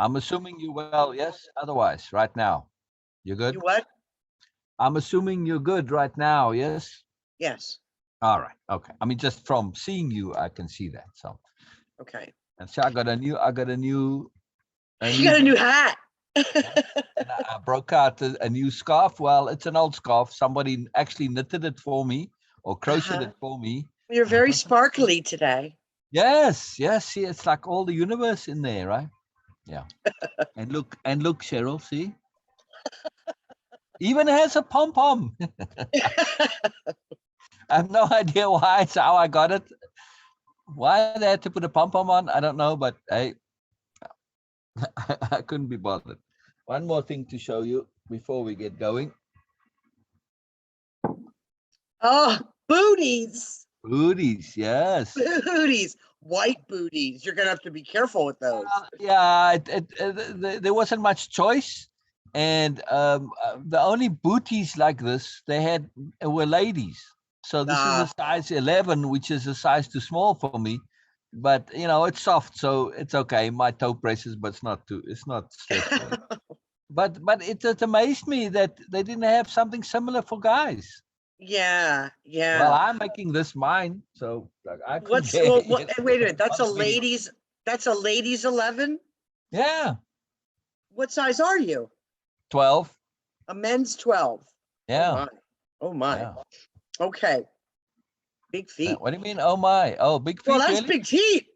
I'm assuming you well, yes? Otherwise, right now, you're good? You what? I'm assuming you're good right now, yes? Yes. All right. Okay. I mean, just from seeing you, I can see that. So, Okay. and so a You got a new, new hat. yeah. And I broke out a new scarf. Well, it's an old scarf. Somebody actually knitted it for me or crocheted Uh-huh. it for me. You're very sparkly today. Yes. Yes. See, it's like all the universe in there, right? Yeah. And look, Cheryl, see? Even has a pom pom. I have no idea why. It's how I got it. Why they had to put a pom pom on, I don't know. But hey, I couldn't be bothered. One more thing to show you before we get going. Oh, booties. Booties, yes. Booties. White booties. You're going to have to be careful with those. Yeah, there wasn't much choice. And the only booties like this they had were ladies. So this is a size 11, which is a size too small for me. But it's soft, so it's okay. My toe presses, but it's not stressful. But it amazed me that they didn't have something similar for guys. Yeah, Well, yeah. I'm making this mine, so I couldn't What's get well, it. wait a minute. Must be. That's a ladies 11. Yeah, What size are you? 12. A men's 12. Oh Yeah, my. Oh my. yeah. Okay. Big feet. What do you mean? Oh my! Oh, big Well, feet, that's really? big feet.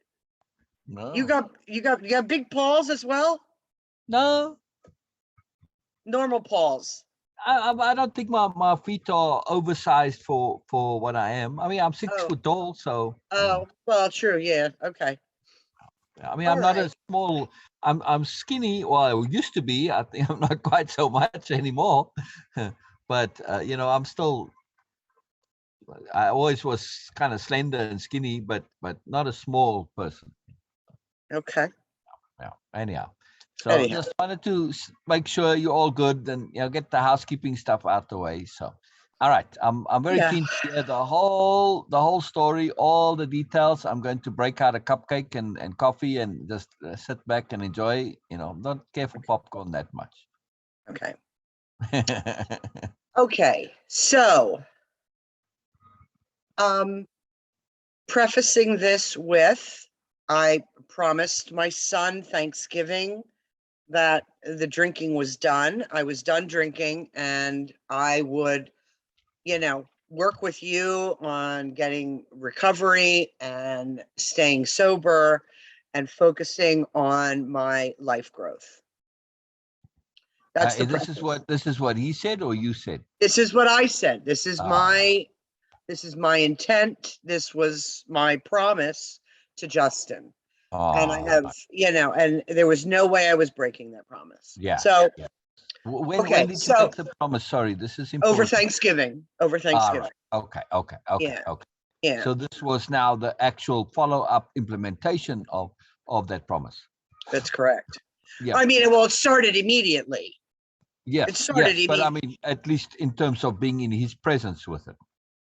No, You got big paws as well? no. Normal paws. I don't think my feet are oversized for what I am. I mean, I'm 6 foot Oh. tall, so. Oh, well, true. Yeah. Okay. I mean, All I'm not a right. small. I'm skinny. Well, I used to be. I think I'm not quite so much anymore. But I'm still. I always was kind of slender and skinny, but not a small person. Okay. Yeah. Anyhow, so Anyhow. just wanted to make sure you're all good and get the housekeeping stuff out the way. So, all right, I'm very Yeah. keen to hear the whole story, all the details. I'm going to break out a cupcake and coffee and just sit back and enjoy. Don't care for popcorn that much. Okay. Okay. So, prefacing this with, I promised my son Thanksgiving that the drinking was done. I was done drinking, and I would, work with you on getting recovery and staying sober and focusing on my life growth. That's the this is what he said or you said. This is what I said. This is my intent. This was my promise to Justin. And I have, and there was no way I was breaking that promise. Yeah. So, yeah. When okay, did you make the promise? Sorry, this is important. over Thanksgiving. All right. Okay. Yeah. Okay. Yeah. So this was now the actual follow-up implementation of that promise. That's correct. Yeah. I mean, well, it started immediately. Yes. It started yes, but I mean, at least in terms of being in his presence with it.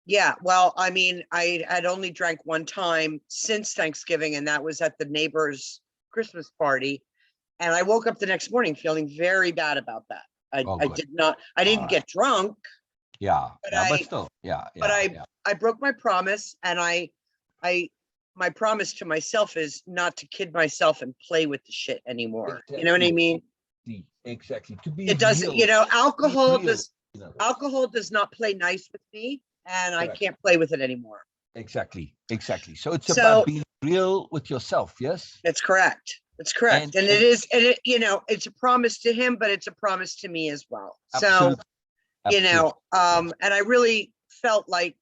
Yeah. Well, I mean, I had only drank one time since Thanksgiving, and that was at the neighbor's Christmas party. And I woke up the next morning feeling very bad about that. I didn't get drunk. Yeah. But still, yeah. I broke my promise, and my promise to myself is not to kid myself and play with the shit anymore. Exactly. You know what I mean? Exactly. To be it doesn't, alcohol does not play nice with me, and I can't play with it anymore. Exactly. So it's about being real with yourself. Yes. That's correct. That's correct. And it's a promise to him, but it's a promise to me as well. Absolutely. So, and I really felt like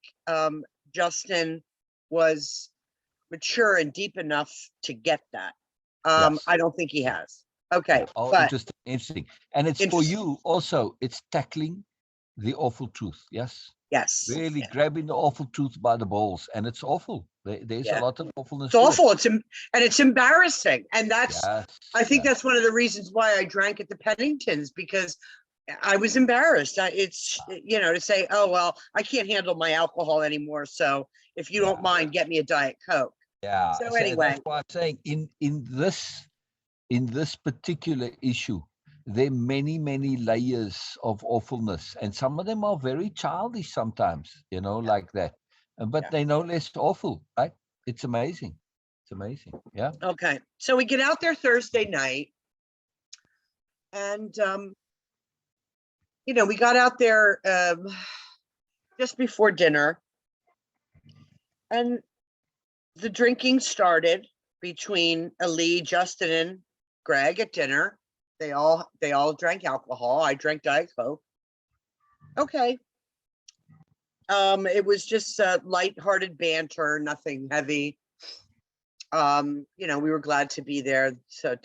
Justin was mature and deep enough to get that. I don't think he has. Okay. But interesting. And it's for you also, it's tackling the awful truth. Yes. Yes. Really grabbing the awful truth by the balls. And it's awful. There's a lot of awfulness. It's awful. It's embarrassing. And that's, I think that's one of the reasons why I drank at the Penningtons, because I was embarrassed. It's, to say, oh, well, I can't handle my alcohol anymore. So if you don't mind, get me a Diet Coke. Yeah. So anyway. That's why I'm saying in this in this particular issue, there are many, many layers of awfulness, and some of them are very childish sometimes, like that. But they no less awful, right? It's amazing. It's amazing. Yeah. Okay. So we get out there Thursday night, and we got out there just before dinner, and the drinking started between Ali, Justin, and Greg at dinner. They all drank alcohol. I drank Diet Coke. Okay. It was just lighthearted banter, nothing heavy. We were glad to be there. So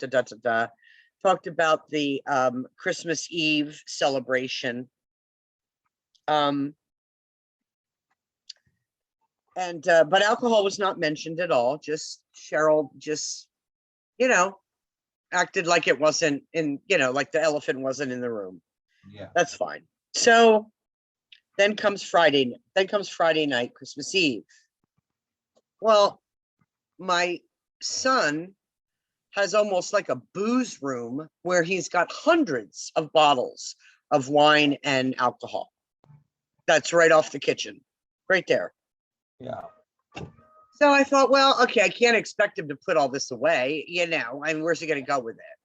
talked about the Christmas Eve celebration. But alcohol was not mentioned at all. Just Cheryl acted like it wasn't in, like the elephant wasn't in the room. Yeah. That's fine. So then comes Friday night, Christmas Eve. Well, my son has almost like a booze room where he's got hundreds of bottles of wine and alcohol. That's right off the kitchen, right there. Yeah. So I thought, well, okay, I can't expect him to put all this away, and where's he going to go with it?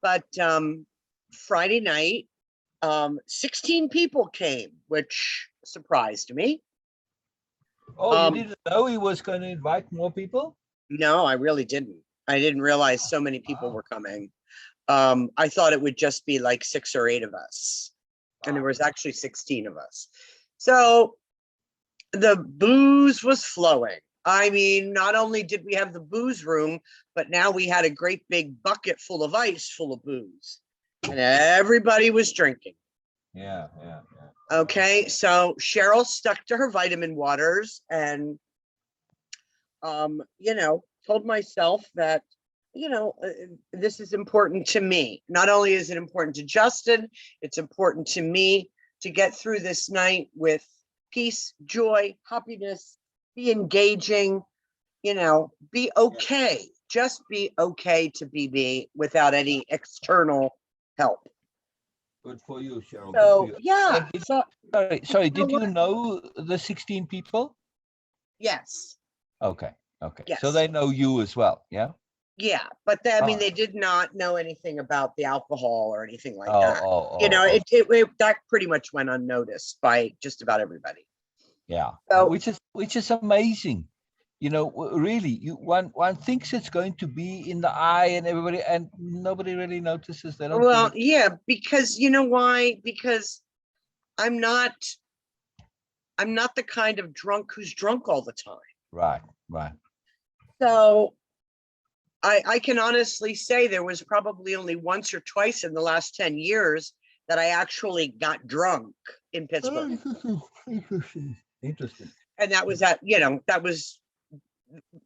But Friday night, 16 people came, which surprised me. Oh, you didn't know he was going to invite more people? No, I really didn't. I didn't realize so many people were coming. I thought it would just be like 6 or 8 of us. And there was actually 16 of us. So the booze was flowing. I mean, not only did we have the booze room, but now we had a great big bucket full of ice full of booze. And everybody was drinking. Yeah. Okay, so Cheryl stuck to her vitamin waters and, told myself that, this is important to me. Not only is it important to Justin, it's important to me to get through this night with peace, joy, happiness, be engaging, be okay. Just be okay to be me without any external help. Good for you, Cheryl. So, Good for you. yeah. Sorry. Did you know the 16 people? Yes. Okay. Yes. So they know you as well, yeah? Yeah, but they did not know anything about the alcohol or anything like that. That pretty much went unnoticed by just about everybody. Yeah, so, which is amazing. Really, one thinks it's going to be in the eye and everybody, and nobody really notices. They don't. Well, yeah, because you know why? Because I'm not the kind of drunk who's drunk all the time. Right. So I can honestly say there was probably only once or twice in the last 10 years that I actually got drunk in Pittsburgh. Interesting. And that was that was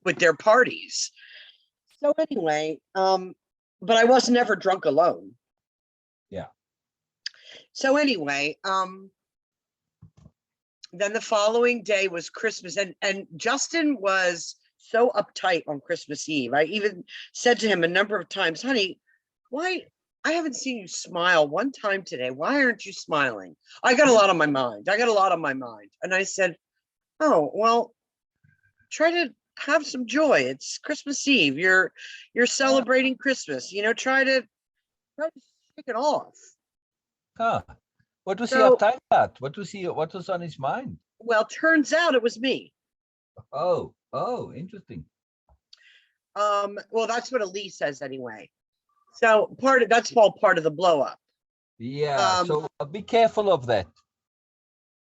with their parties. So anyway, but I was never drunk alone. Yeah. So anyway, then the following day was Christmas, and Justin was so uptight on Christmas Eve. I even said to him a number of times, honey, why? I haven't seen you smile one time today. Why aren't you smiling? I got a lot on my mind. And I said, oh, well, try to have some joy. It's Christmas Eve. You're celebrating Christmas. Try to shake it off. Huh. What was he uptight about? What was on his mind? Well, turns out it was me. Oh, interesting. Well, that's what Ali says anyway. So that's all part of the blow up. Yeah. So be careful of that.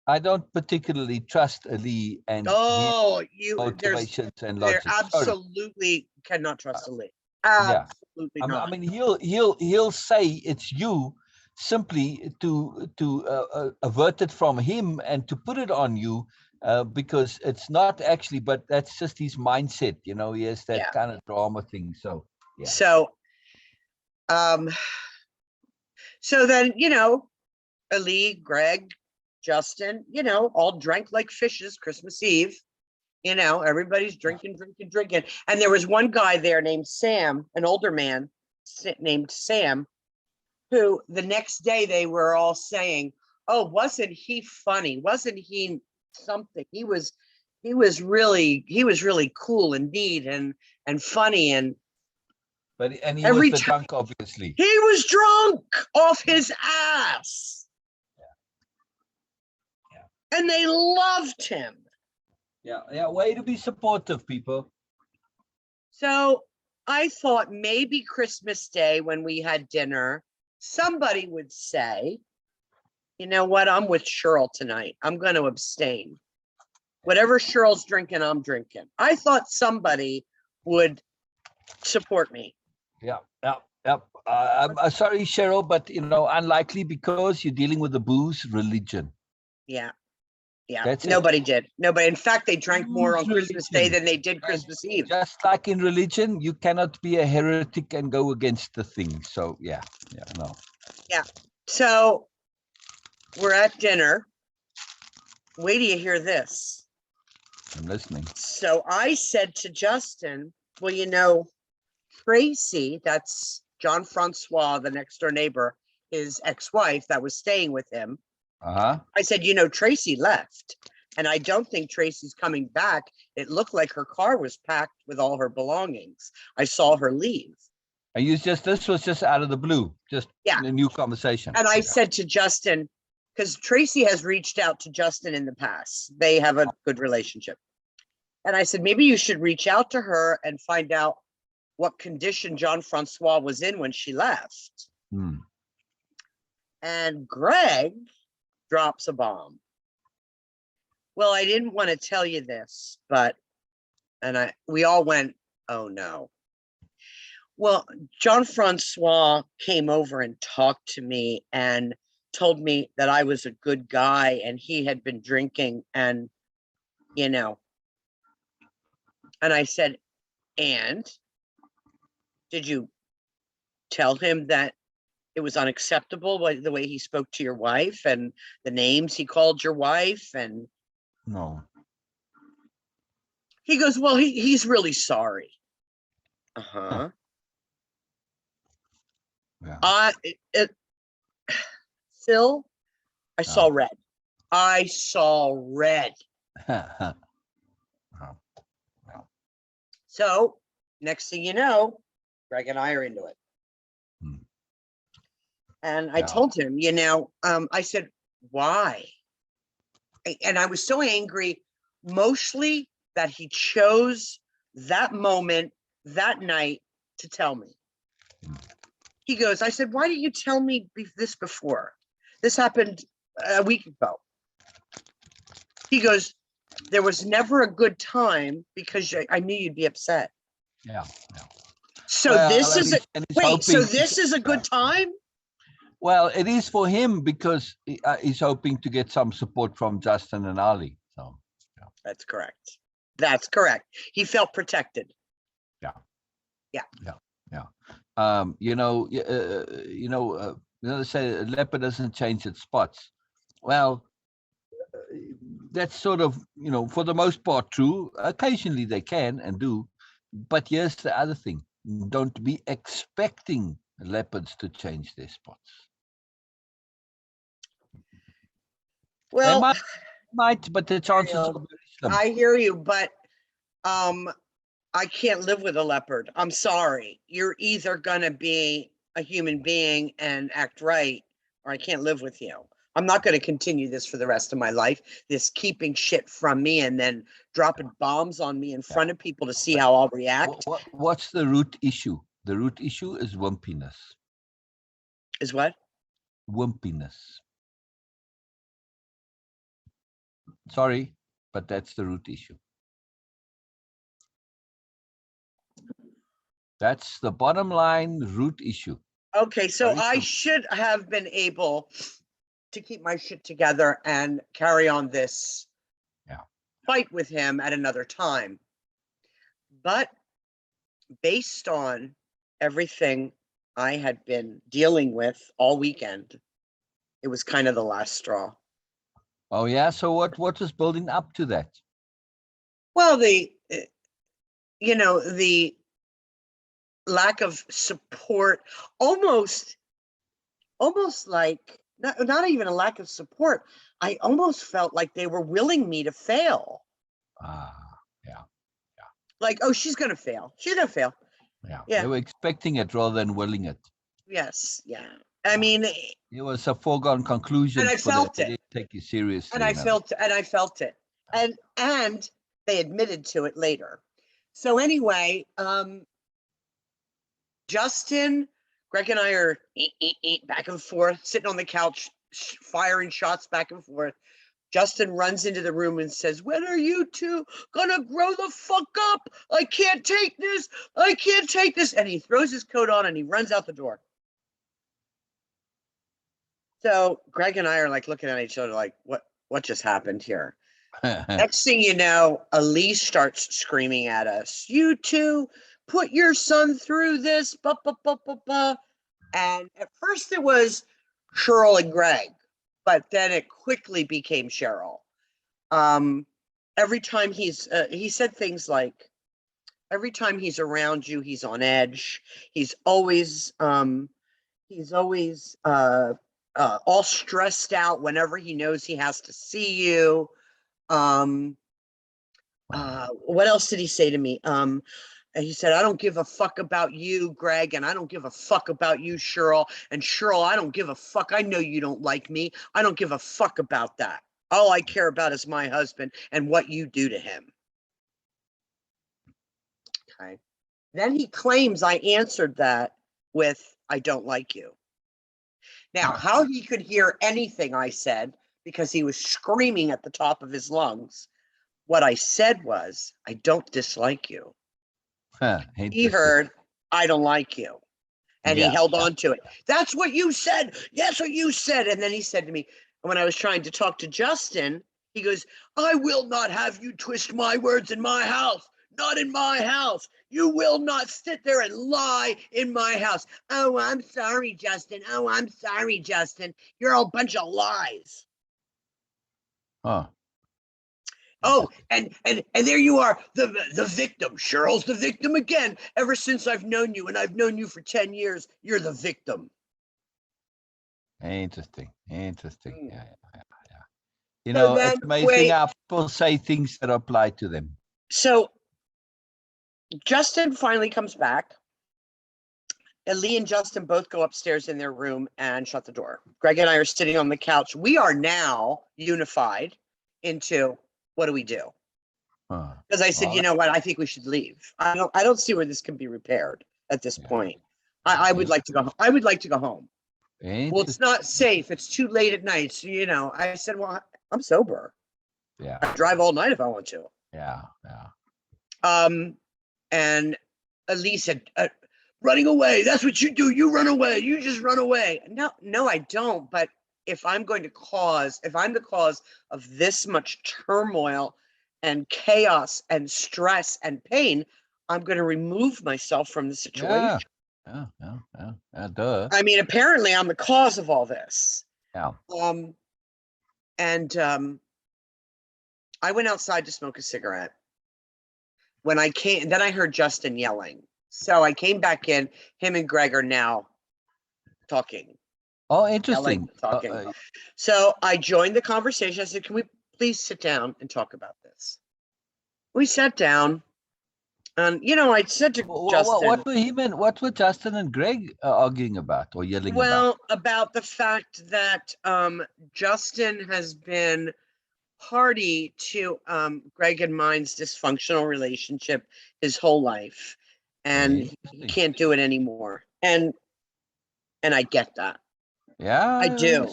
I don't particularly trust Ali and motivations and logic. Absolutely cannot trust Ali. Absolutely not. I mean, he'll say it's you simply to avert it from him and to put it on you, because it's not actually, but that's just his mindset. He has that kind of drama thing. So yeah. So then Ali, Greg, Justin, all drank like fishes Christmas Eve. You know, everybody's drinking. And there was one guy there named Sam, an older man named Sam, who the next day they were all saying, oh, wasn't he funny? Wasn't he something? He was really cool and neat and funny. And he was the drunk, obviously. He was drunk off his ass. Yeah. And they loved him. Yeah, way to be supportive, people. So I thought maybe Christmas Day when we had dinner, somebody would say, you know what, I'm with Cheryl tonight. I'm going to abstain. Whatever Cheryl's drinking, I'm drinking. I thought somebody would support me. Yeah. I'm sorry, Cheryl, but unlikely because you're dealing with the booze religion. Yeah. Nobody did. Nobody. In fact, they drank more on Christmas Day than they did Christmas Eve. Just like in religion, you cannot be a heretic and go against the thing. So yeah. So we're at dinner. Wait till you hear this. I'm listening. So I said to Justin, well, Tracy, that's John Francois, the next door neighbor, his ex-wife that was staying with him. I said, Tracy left, and I don't think Tracy's coming back. It looked like her car was packed with all her belongings. I saw her leave. And this was just out of the blue, just a new conversation. And I said to Justin, because Tracy has reached out to Justin in the past. They have a good relationship. And I said, maybe you should reach out to her and find out what condition John Francois was in when she left. And Greg drops a bomb. Well, I didn't want to tell you this, we all went, oh no. Well, John Francois came over and talked to me and told me that I was a good guy and he had been drinking and, and I said, and did you tell him that it was unacceptable the way he spoke to your wife and the names he called your wife? And no. He goes, well, he's really sorry. Yeah. Phil, I saw red. I saw red. So next thing you know, Greg and I are into it. And I told him, I said, why? And I was so angry, mostly that he chose that moment, that night to tell me. He goes, I said, why didn't you tell me this before? This happened a week ago. He goes, there was never a good time because I knew you'd be upset. Yeah. So this is a good time? Well, it is for him because he's hoping to get some support from Justin and Ali. So That's correct. He felt protected. Yeah. They say a leopard doesn't change its spots. Well, that's sort of, for the most part true. Occasionally they can and do. But here's the other thing. Don't be expecting leopards to change their spots. Well, they might, but the chances are very slim. I hear you, but I can't live with a leopard. I'm sorry. You're either going to be a human being and act right, or I can't live with you. I'm not going to continue this for the rest of my life, this keeping shit from me and then dropping bombs on me in front of people to see how I'll react. What's the root issue? The root issue is wimpiness. Is what? Wimpiness. Sorry, but that's the root issue. That's the bottom line root issue. Okay, so I should have been able to keep my shit together and carry on this fight with him at another time. But based on everything I had been dealing with all weekend, it was kind of the last straw. Oh yeah, so what was building up to that? Well, the lack of support, almost like not even a lack of support. I almost felt like they were willing me to fail. Yeah. Like, oh, she's gonna fail. She's gonna fail. Yeah. Yeah. They were expecting it rather than willing it. Yes. Yeah. I mean, it was a foregone conclusion. And I for them. felt They it. didn't take you seriously. And I felt it. And they admitted to it later. So anyway, Justin, Greg and I are back and forth, sitting on the couch, firing shots back and forth. Justin runs into the room and says, when are you two gonna grow the fuck up? I can't take this. I can't take this. And he throws his coat on and he runs out the door. So Greg and I are like looking at each other like, what just happened here? Next thing you know, Elise starts screaming at us, you two put your son through this, blah, blah, blah, blah, blah. And at first it was Cheryl and Greg, but then it quickly became Cheryl. Every time he said things like, every time he's around you, he's on edge. He's always all stressed out whenever he knows he has to see you. What else did he say to me? And he said, I don't give a fuck about you, Greg, and I don't give a fuck about you, Cheryl. And Cheryl, I don't give a fuck. I know you don't like me. I don't give a fuck about that. All I care about is my husband and what you do to him. Okay. Then he claims I answered that with, I don't like you. Now, how he could hear anything I said, because he was screaming at the top of his lungs, what I said was, I don't dislike you. He heard, I don't like you. And he held on to it. That's what you said. That's what you said. And then he said to me, when I was trying to talk to Justin, he goes, I will not have you twist my words in my house. Not in my house. You will not sit there and lie in my house. Oh, I'm sorry, Justin. Oh, I'm sorry, Justin. You're a bunch of lies. Oh, and there you are, the victim. Cheryl's the victim again. Ever since I've known you, and I've known you for 10 years, you're the victim. Interesting. Yeah. You So know, it's amazing how people say things that apply to them. So Justin finally comes back. And Lee and Justin both go upstairs in their room and shut the door. Greg and I are sitting on the couch. We are now unified into, what do we do? Because I said, you know what? I think we should leave. I don't see where this can be repaired at this point. I would like to go. I would like to go home. Well, it's not safe. It's too late at night. So, I said, well, I'm sober. Yeah. I drive all night if I want to. Yeah. And Elise said, running away. That's what you do. You run away. You just run away. No, I don't. But if I'm the cause of this much turmoil and chaos and stress and pain, I'm going to remove myself from the situation. Yeah. Duh. I mean, apparently I'm the cause of all this. Yeah. I went outside to smoke a cigarette. When I came, then I heard Justin yelling. So I came back in. Him and Greg are now talking. Oh, interesting. Talking. So I joined the conversation. I said, can we please sit down and talk about this? We sat down. And, I said to Justin. What were Justin and Greg arguing about or yelling about? Well, about the fact that Justin has been party to Greg and mine's dysfunctional relationship his whole life. And he can't do it anymore. And I get that. Yeah, I do.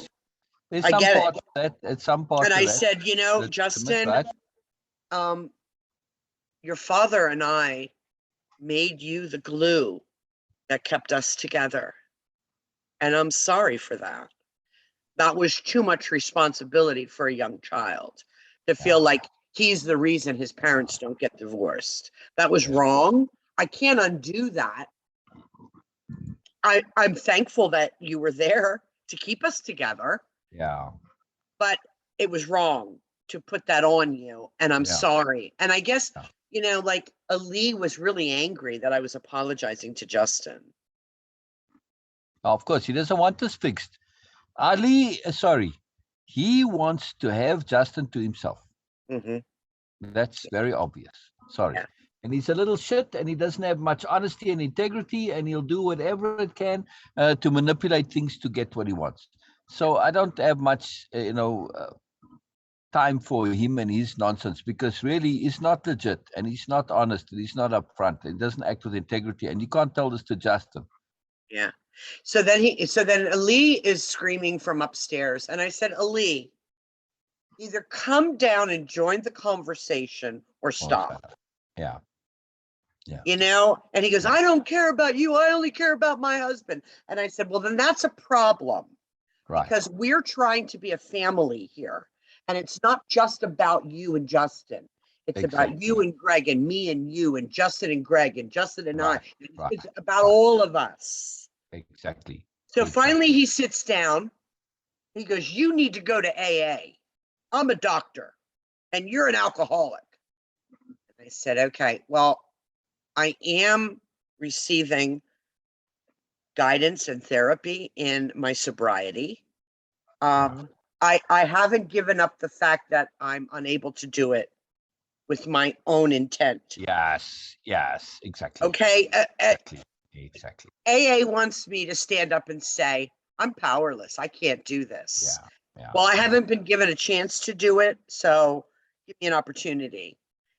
I get it. It's some part. And I said, Justin, right? Your father and I made you the glue that kept us together. And I'm sorry for that. That was too much responsibility for a young child to feel like he's the reason his parents don't get divorced. That was wrong. I can't undo that. I'm thankful that you were there to keep us together. Yeah. But it was wrong. to put that on you, and I'm Yeah. sorry. And I guess, Yeah. you know, like Ali was really angry that I was apologizing to Justin. Of course, he doesn't want this fixed. Ali, sorry, he wants to have Justin to himself. Mm-hmm. That's very obvious. Sorry. Yeah. And he's a little shit, and he doesn't have much honesty and integrity, and he'll do whatever it can to manipulate things to get what he wants. So I don't have much, time for him and his nonsense, because really he's not legit, and he's not honest, and he's not upfront, and he doesn't act with integrity, and you can't tell this to Justin. Yeah. So then Ali is screaming from upstairs, and I said, Ali, either come down and join the conversation or stop. Yeah. Yeah. You know, and he goes, I don't care about you. I only care about my husband. And I said, well, then that's a problem. Right. Because we're trying to be a family here. And it's not just about you and Justin. It's about you and Greg and me and you and Justin and Greg and Justin and I. It's about all of us. Exactly. So finally he sits down. He goes, you need to go to AA. I'm a doctor and you're an alcoholic. And I said, okay, well, I am receiving guidance and therapy in my sobriety. I haven't given up the fact that I'm unable to do it with my own intent. Yes, exactly. Okay. Exactly. AA wants me to stand up and say, I'm powerless. I can't do this. Yeah. Well, I haven't been given a chance to do it. So give me an opportunity.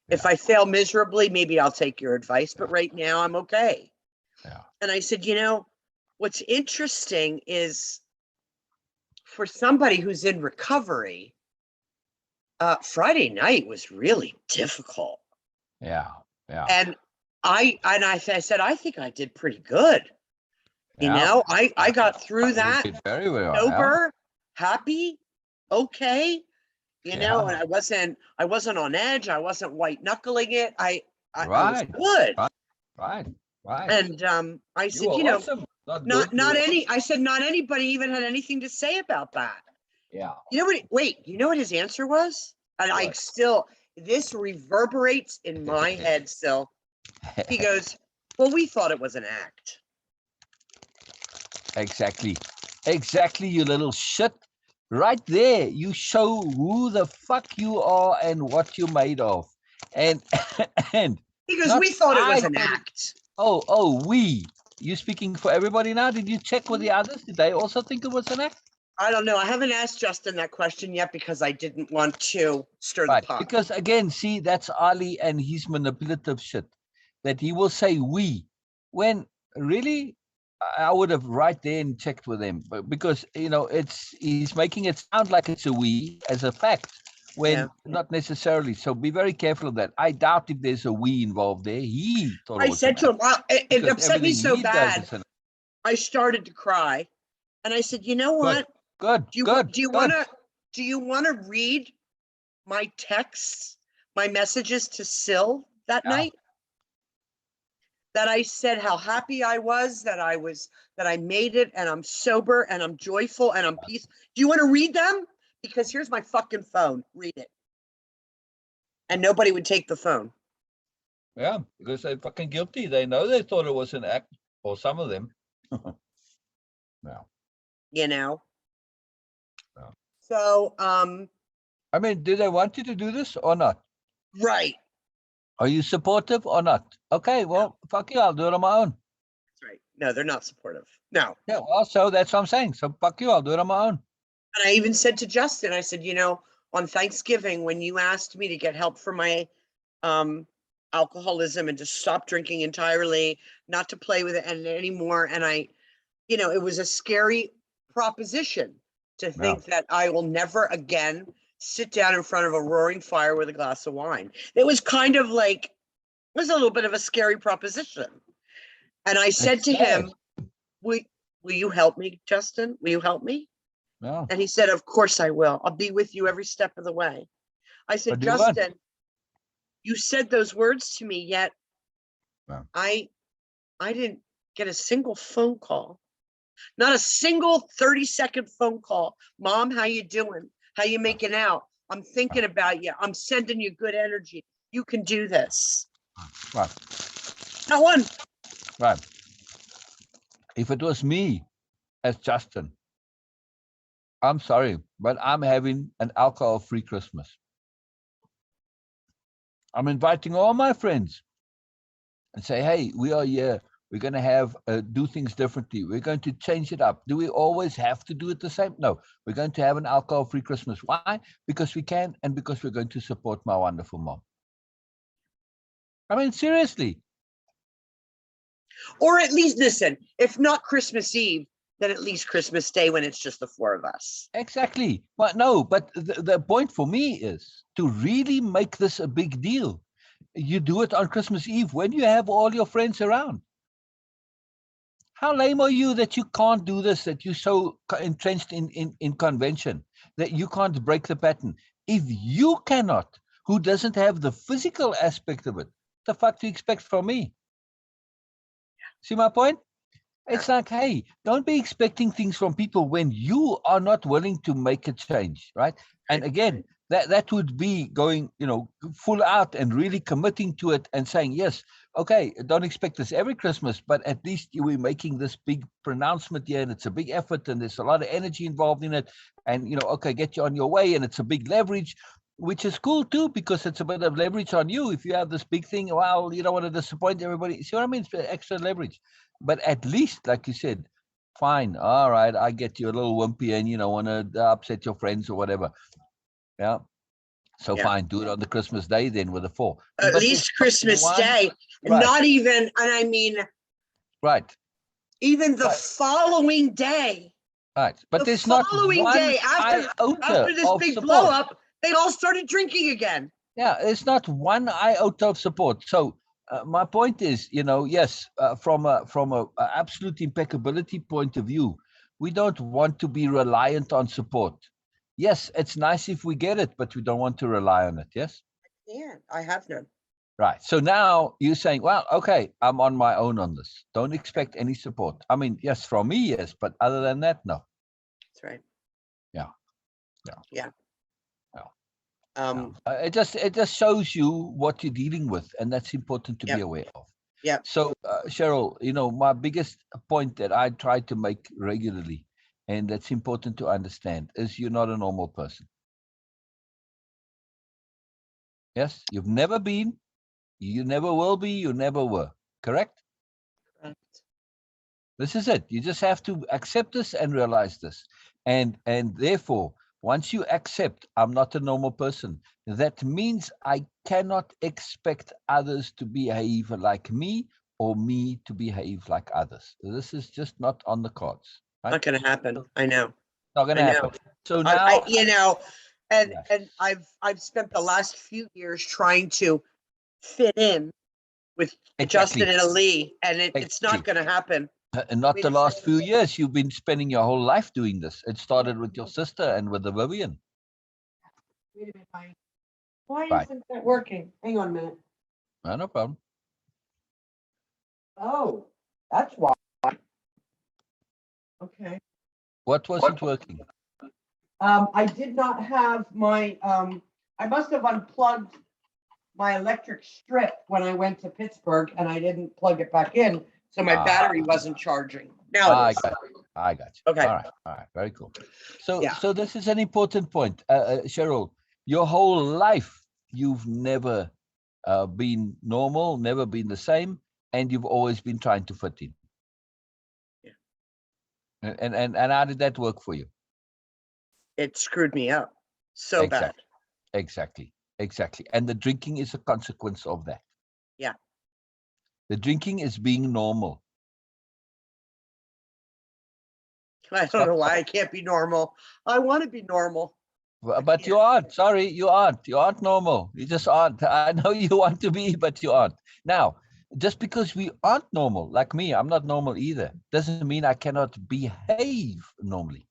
Yeah. If I fail miserably, maybe I'll take your advice. But right now I'm okay. Yeah. And I said, you know, what's interesting is for somebody who's in recovery, Friday night was really difficult. Yeah. And I said, I think I did pretty good. You know, I got through that. You did very well. Sober, happy, okay. You know, and I wasn't on edge. I wasn't white knuckling it. I was good. Right. And I said, you know, awesome. I said, not anybody even had anything to say about that. Yeah. You know what? You know what his answer was? And this reverberates in my head still. He goes, well, we thought it was an act. Exactly, you little shit. Right there, you show who the fuck you are and what you're made of. And he goes, we thought it was an act. We. You speaking for everybody now? Did you check with the others? Did they also think it was an act? I don't know. I haven't asked Justin that question yet because I didn't want to stir the pot. Because again, see, that's Ali and his manipulative shit. That he will say we, when really I would have right there and checked with him, because you know he's making it sound like it's a we as a fact, when not necessarily. So be very careful of that. I doubt if there's a we involved there. He thought I said to him, well, it upset me so bad. I started to cry, and I said, you know what? Good. Do you want to read my texts, my messages to Syl that night? That I said how happy I was, that I made it, and I'm sober, and I'm joyful, and I'm peaceful. Do you want to read them? Because here's my fucking phone. Read it. And nobody would take the phone. Yeah, because they're fucking guilty. They know they thought it was an act, or some of them. Yeah. You know? Yeah. So, I mean, do they want you to do this or not? Right. Are you supportive or not? Okay, well, fuck you, I'll do it on my own. That's right. No, they're not supportive. No. Yeah, well, so that's what I'm saying. So fuck you, I'll do it on my own. And I even said to Justin, I said, you know, on Thanksgiving, when you asked me to get help for my alcoholism and to stop drinking entirely, not to play with it anymore. And it was a scary proposition to think that I will never again sit down in front of a roaring fire with a glass of wine. It was kind of like, it was a little bit of a scary proposition. And I said to him, will you help me, Justin? Will you help me? No. And he said, of course I will. I'll be with you every step of the way. I said, Justin, you said those words to me, yet I didn't get a single phone call. Not a single 30-second phone call. Mom, how you doing? How you making out? I'm thinking about you. I'm sending you good energy. You can do this. Right. Not one. Right. If it was me as Justin, I'm sorry, but I'm having an alcohol-free Christmas. I'm inviting all my friends and say, hey, we are here. We're going to have do things differently. We're going to change it up. Do we always have to do it the same? No, we're going to have an alcohol-free Christmas. Why? Because we can, and because we're going to support my wonderful mom. I mean, seriously. Or at least, listen, if not Christmas Eve, then at least Christmas Day when it's just the four of us. Exactly. Well, no, but the point for me is to really make this a big deal. You do it on Christmas Eve when you have all your friends around. How lame are you that you can't do this, that you're so entrenched in convention, that you can't break the pattern? If you cannot, who doesn't have the physical aspect of it, the fuck do you expect from me? See my point? It's like, hey, don't be expecting things from people when you are not willing to make a change, right? And again, that would be going, full out and really committing to it and saying, yes, okay, don't expect this every Christmas, but at least we're making this big pronouncement here, and it's a big effort, and there's a lot of energy involved in it, and, okay, get you on your way, and it's a big leverage, which is cool too, because it's a bit of leverage on you. If you have this big thing, well, you don't want to disappoint everybody. See what I mean? It's extra leverage. But at least, like you said, fine, all right, I get you a little wimpy and, want to upset your friends or whatever. Yeah. So fine, do it on the Christmas Day then with a 4. At least Christmas Day, right. Not even, and I mean, right. Even the following day. Right. But there's not one day after this big support. blow up, they all started drinking again. Yeah, it's not one iota of support. So my point is, yes, from a absolute impeccability point of view, we don't want to be reliant on support. Yes, it's nice if we get it, but we don't want to rely on it. Yes? Yeah, I have none. Right. So now you're saying, well, okay, I'm on my own on this. Don't expect any support. I mean, yes, from me, yes, but other than that, no. That's right. Yeah. It just shows you what you're dealing with, and that's important to be aware of. Yeah. So, Cheryl, my biggest point that I try to make regularly, and that's important to understand, is you're not a normal person. Yes, you've never been, you never will be, you never were. Correct? Correct. This is it. You just have to accept this and realize this, and therefore, once you accept I'm not a normal person, that means I cannot expect others to behave like me or me to behave like others. This is just not on the cards. Right? Not going to happen. I know. Not going to happen. So now, and I've spent the last few years trying to fit in with Justin and Ali, and it's not going to happen. And not the last few years. You've been spending your whole life doing this. It started with your sister and with the Vivian. Wait a minute, Mike. Why isn't that working? Hang on a minute. No problem. Oh, that's why. Okay. What wasn't working? I did not have my, I must have unplugged my electric strip when I went to Pittsburgh, and I didn't plug it back in. So my battery wasn't charging. Now it is. I got you. Okay. All right. Very cool. So this is an important point. Cheryl, your whole life, you've never been normal, never been the same, and you've always been trying to fit in. Yeah. And how did that work for you? It screwed me up so bad. Exactly. And the drinking is a consequence of that. Yeah. The drinking is being normal. I don't know why I can't be normal. I want to be normal. But you aren't. Sorry, you aren't. You aren't normal. You just aren't. I know you want to be, but you aren't. Now, just because we aren't normal, like me, I'm not normal either, doesn't mean I cannot behave normally.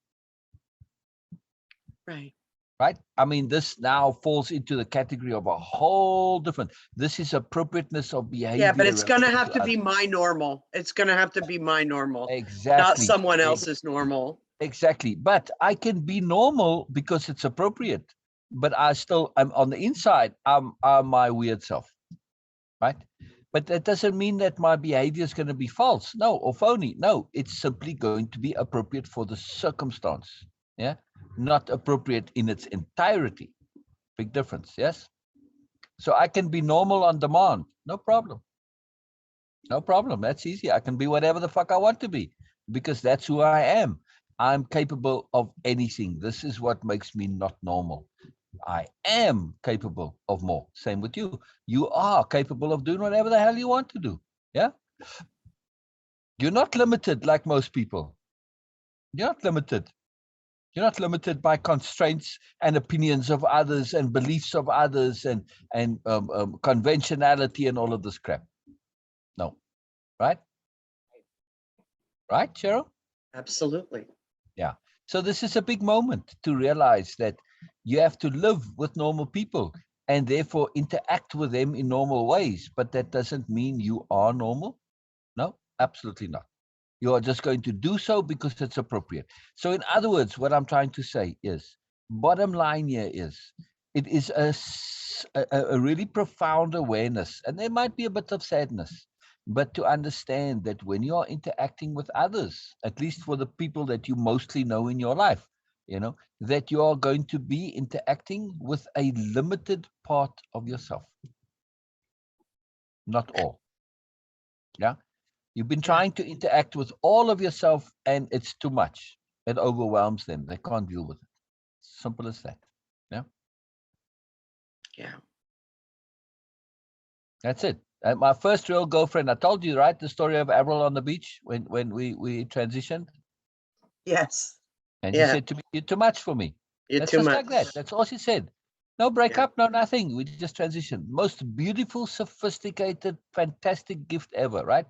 Right? I mean, this now falls into the category of a whole different, this is appropriateness of behavior. Yeah, but it's going to have to be my normal. It's going to have to be my normal. Exactly. Not someone else's normal. Exactly. But I can be normal because it's appropriate. but I'm on the inside. I'm my weird self, right? But that doesn't mean that my behavior is going to be false, no, or phony. No, it's simply going to be appropriate for the circumstance. Yeah, not appropriate in its entirety. Big difference. Yes. So I can be normal on demand, no problem. No problem. That's easy. I can be whatever the fuck I want to be because that's who I am. I'm capable of anything. This is what makes me not normal. I am capable of more. Same with you. You are capable of doing whatever the hell you want to do. Yeah. You're not limited like most people. You're not limited. You're not limited by constraints and opinions of others and beliefs of others and conventionality and all of this crap. No. Right? Right, Cheryl? Absolutely. Yeah. So this is a big moment to realize that you have to live with normal people and therefore interact with them in normal ways. But that doesn't mean you are normal. No, absolutely not. You are just going to do so because it's appropriate. So in other words, what I'm trying to say is, bottom line here is, it is a really profound awareness, and there might be a bit of sadness, but to understand that when you are interacting with others, at least for the people that you mostly know in your life, that you are going to be interacting with a limited part of yourself, not all. Yeah. You've been trying to interact with all of yourself, and it's too much. It overwhelms them. They can't deal with it. Simple as that. Yeah. Yeah. That's it. My first real girlfriend, I told you, right? The story of Avril on the beach when we transitioned. Yes. And she said to me, "You're too much for me." You're That's too just much. like that. That's all she said. No breakup, no nothing. We just transitioned. Most beautiful, sophisticated, fantastic gift ever, right?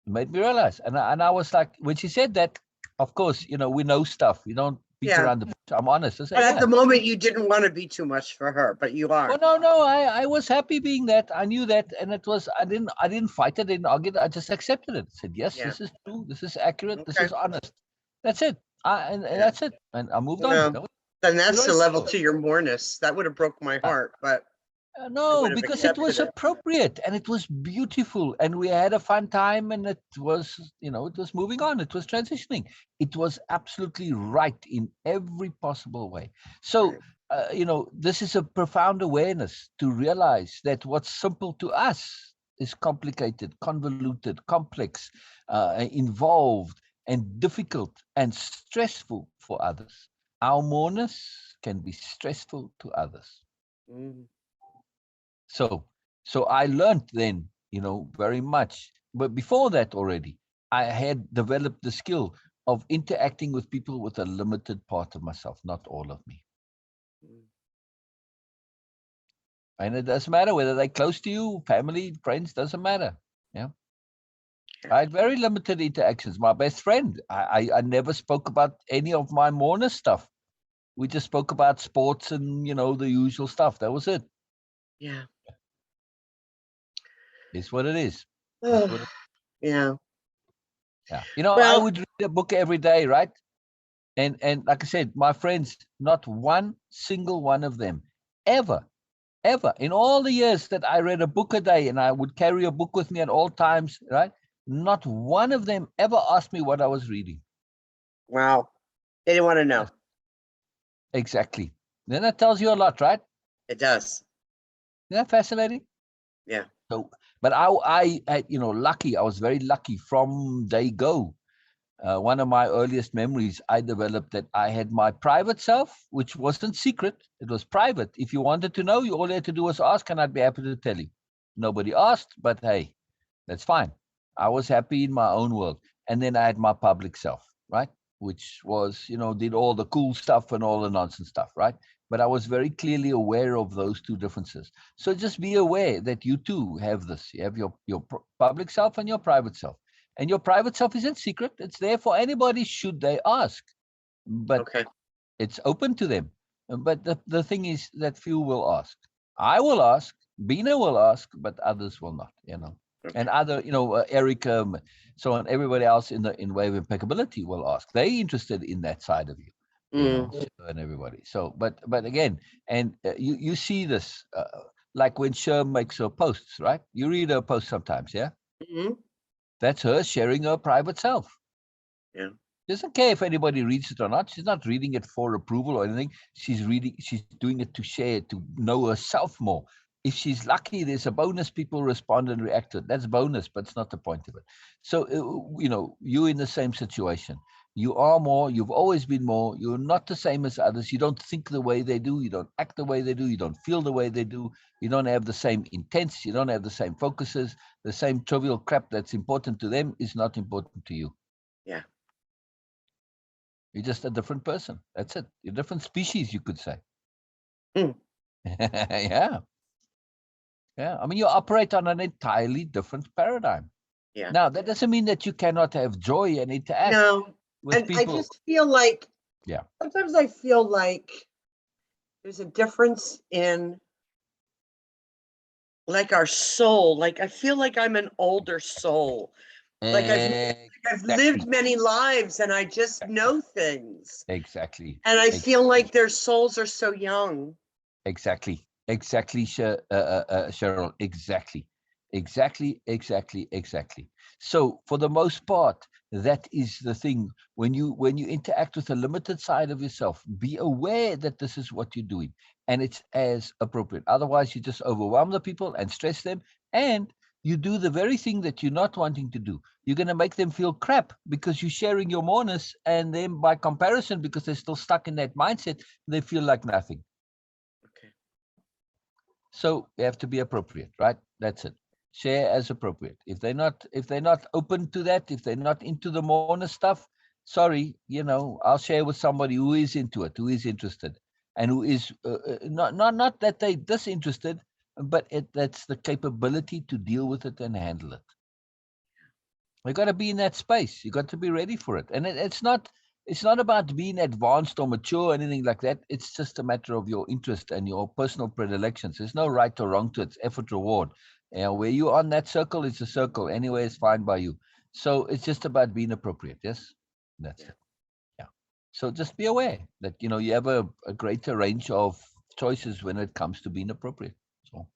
Made me realize. And I was like, when she said that, of course, we know stuff. We don't beat around the bush. I'm honest. I said, But at the moment, you didn't want to be too much for her, but you are. Oh no, I was happy being that. I knew that, and it was. I didn't fight it. I didn't argue. I just accepted it. I said, yes, this is true. This is accurate. This is honest. That's it. And that's it. And I moved on. Then that's the level to your moreness. That would have broke my heart, but no, because it was appropriate and it was beautiful and we had a fun time and it was, it was moving on. It was transitioning. It was absolutely right in every possible way. So, this is a profound awareness to realize that what's simple to us is complicated, convoluted, complex, involved, and difficult and stressful for others. Our moreness can be stressful to others. So I learned then, very much. But before that already, I had developed the skill of interacting with people with a limited part of myself, not all of me. And it doesn't matter whether they're close to you, family, friends, doesn't matter. Yeah. I had very limited interactions. My best friend, I never spoke about any of my mourner stuff. We just spoke about sports and, the usual stuff. That was it. Yeah. It's what it is. Yeah. Yeah. I would read a book every day, right? And like I said, my friends, not one single one of them ever, in all the years that I read a book a day and I would carry a book with me at all times, right? Not one of them ever asked me what I was reading. Wow. They didn't want to know. Exactly. Then that tells you a lot, right? It does. Isn't that fascinating? Yeah. So, but I lucky. I was very lucky from day go. One of my earliest memories I developed that I had my private self, which wasn't secret. It was private. If you wanted to know, you all you had to do was ask, and I'd be happy to tell you. Nobody asked, but hey, that's fine. I was happy in my own world. And then I had my public self, right? Which was, did all the cool stuff and all the nonsense stuff, right? But I was very clearly aware of those two differences. So just be aware that you too have this. You have your public self and your private self. And your private self isn't secret. It's there for anybody should they ask. But it's open to them. But the thing is that few will ask. I will ask, Bina will ask, but others will not, And other, Erica, so on, everybody else in way of impeccability will ask. They're interested in that side of you. you know, Mm. and everybody. So, but again, and you see this, like when Sher makes her posts, right? You read her posts sometimes, yeah? Hmm. That's her sharing her private self. Yeah. Doesn't care if anybody reads it or not. She's not reading it for approval or anything. She's doing it to share, to know herself more. If she's lucky, there's a bonus. People respond and react to it. That's bonus, but it's not the point of it. So, you're in the same situation. You are more. You've always been more. You're not the same as others. You don't think the way they do. You don't act the way they do. You don't feel the way they do. You don't have the same intents. You don't have the same focuses. The same trivial crap that's important to them is not important to you. Yeah. You're just a different person. That's it. You're a different species, you could say. Mm. Yeah. Yeah. I mean, you operate on an entirely different paradigm. Yeah. Now, that doesn't mean that you cannot have joy and interact No. with And I people. just feel like Yeah. sometimes I feel like there's a difference in like our soul. Like I feel like I'm an older soul. Like I've lived Exactly. many lives and I just know things. Exactly. And I feel Exactly. like their souls are so young. Exactly. Exactly, Cheryl. Exactly. Exactly. Exactly. Exactly. So for the most part, that is the thing. When you interact with a limited side of yourself, be aware that this is what you're doing, and it's as appropriate. Otherwise, you just overwhelm the people and stress them, and you do the very thing that you're not wanting to do. You're going to make them feel crap because you're sharing your moreness, and then by comparison, because they're still stuck in that mindset, they feel like nothing. Okay. So they have to be appropriate, right? That's it. Share as appropriate. If they're not open to that, if they're not into the mourner stuff, sorry, I'll share with somebody who is into it, who is interested, and who is not that they disinterested, but that's the capability to deal with it and handle it. You got to be in that space. You got to be ready for it. And it's not about being advanced or mature or anything like that. It's just a matter of your interest and your personal predilections. There's no right or wrong to it. It's effort reward. Where you on that circle, it's a circle. Anyway, it's fine by you. So it's just about being appropriate. Yes, that's Yeah. it. Yeah. So just be aware that you have a greater range of choices when it comes to being appropriate. So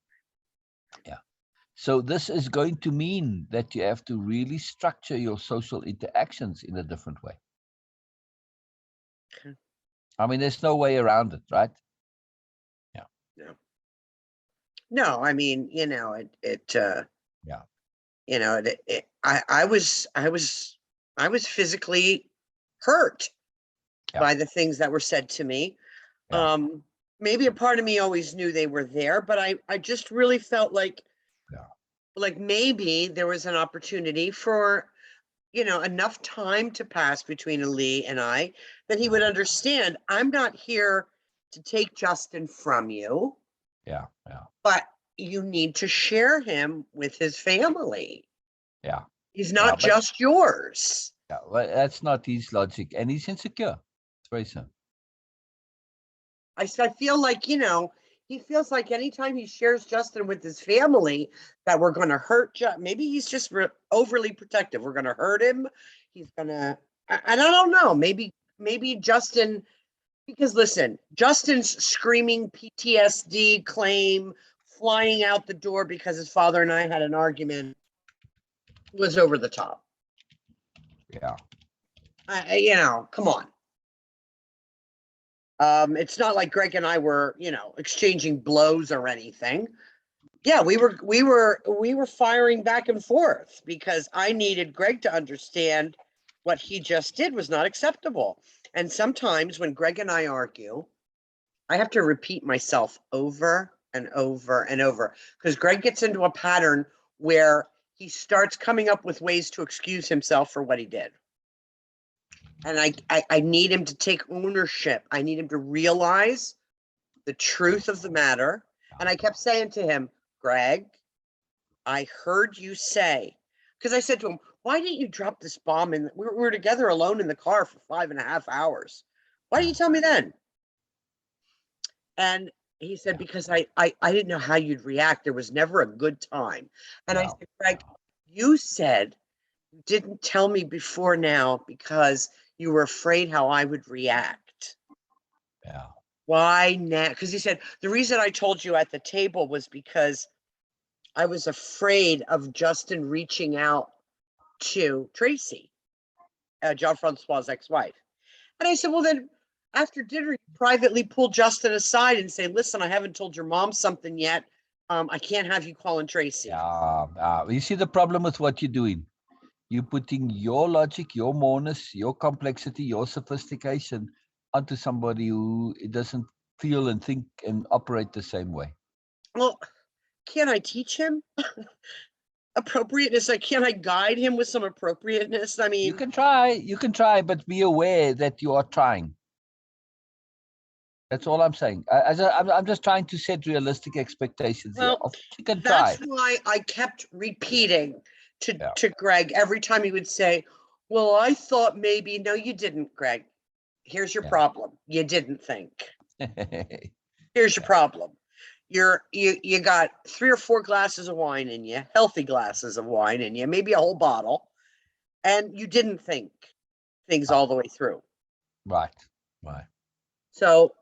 yeah. So this is going to mean that you have to really structure your social interactions in a different way. Okay. I mean, there's no way around it, right? Yeah. No. No, I mean, Yeah. I was physically hurt Yeah. by the things that were said to me. Yeah. Maybe a part of me always knew they were there, but I just really felt Yeah. like maybe there was an opportunity for, enough time to pass between Ali and I that he Yeah. would understand I'm not here to take Justin from you, Yeah. Yeah. but you need to share him with his family. Yeah. He's Yeah. not But just yours. yeah, well, that's not his logic, and he's insecure. It's very simple. I feel like, he feels like anytime he shares Justin with his family, that we're going to hurt. Maybe he's just overly protective. We're going to hurt him. He's going to, and I don't know. Maybe Justin, because listen, Justin's screaming PTSD claim, flying out the door because his father and I had an argument, was over the top. Yeah. Come on. It's not like Greg and I were, exchanging blows or anything. Yeah, we were firing back and forth because I needed Greg to understand what he just did was not acceptable. And sometimes when Greg and I argue, I have to repeat myself over and over and over because Greg gets into a pattern where he starts coming up with ways to excuse himself for what he did. And I need him to take ownership. I need him to realize the truth of the matter. And I kept saying to him, Greg, I heard you say, because I said to him, why didn't you drop this bomb in? We were together alone in the car for 5.5 hours. Why didn't you tell me then? And he said, because I didn't know how you'd react. There was never a good time. And I Yeah. said, Greg, you said you didn't tell me before now because you were afraid how I would react. Yeah. Why now? Because he said, the reason I told you at the table was because I was afraid of Justin reaching out to Tracy, John Francois's ex-wife. And I said, well, then after dinner, you privately pull Justin aside and say, listen, I haven't told your mom something yet. I can't have you calling Tracy. Yeah. You see the problem with what you're doing. You're putting your logic, your moreness, your complexity, your sophistication onto somebody who doesn't feel and think and operate the same way. Well, can I teach him appropriateness? Like, can I guide him with some appropriateness? I mean, you can try, but be aware that you are trying. That's all I'm saying. I'm just trying to set realistic expectations here. well, Of course you can that's try. why I kept repeating to Greg every time he would say, well, I thought maybe. No, you didn't, Greg. Here's your problem. You didn't think. Here's your problem. You got 3 or 4 glasses of wine in you, healthy glasses of wine in you, maybe a whole bottle, and you didn't think things all the way through. Right. So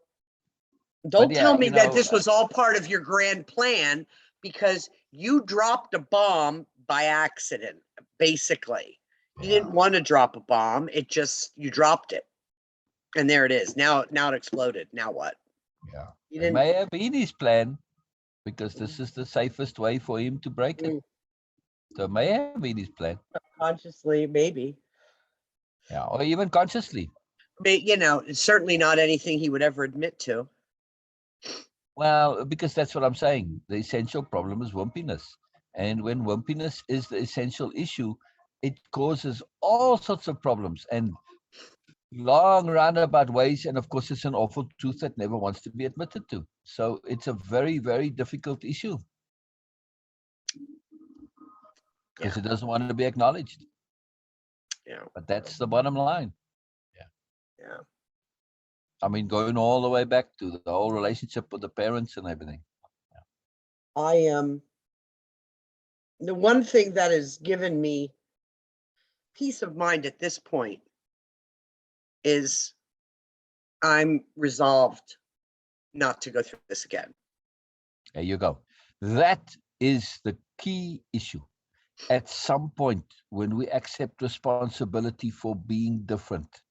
don't yeah, tell me that this was all part of your grand plan, because you dropped a bomb by accident, basically. You didn't want to drop a bomb. It just, you dropped it. And there it is. Now it exploded. Now what? Yeah. You It didn't. may have been his plan because this is the safest way for him to break it. So it may have been his plan. Consciously, maybe. Yeah, or even consciously. But, it's certainly not anything he would ever admit to. Well, because that's what I'm saying. The essential problem is wimpiness. And when wimpiness is the essential issue, it causes all sorts of problems and long roundabout ways. And of course, it's an awful truth that never wants to be admitted to. So it's a very, very difficult issue because it doesn't want to be acknowledged. Yeah. But that's the bottom line. Yeah. I mean, going all the way back to the whole relationship with the parents and everything. The one thing that has given me peace of mind at this point is I'm resolved not to go through this again. There you go. That is the key issue. At some point, when we accept responsibility for being different,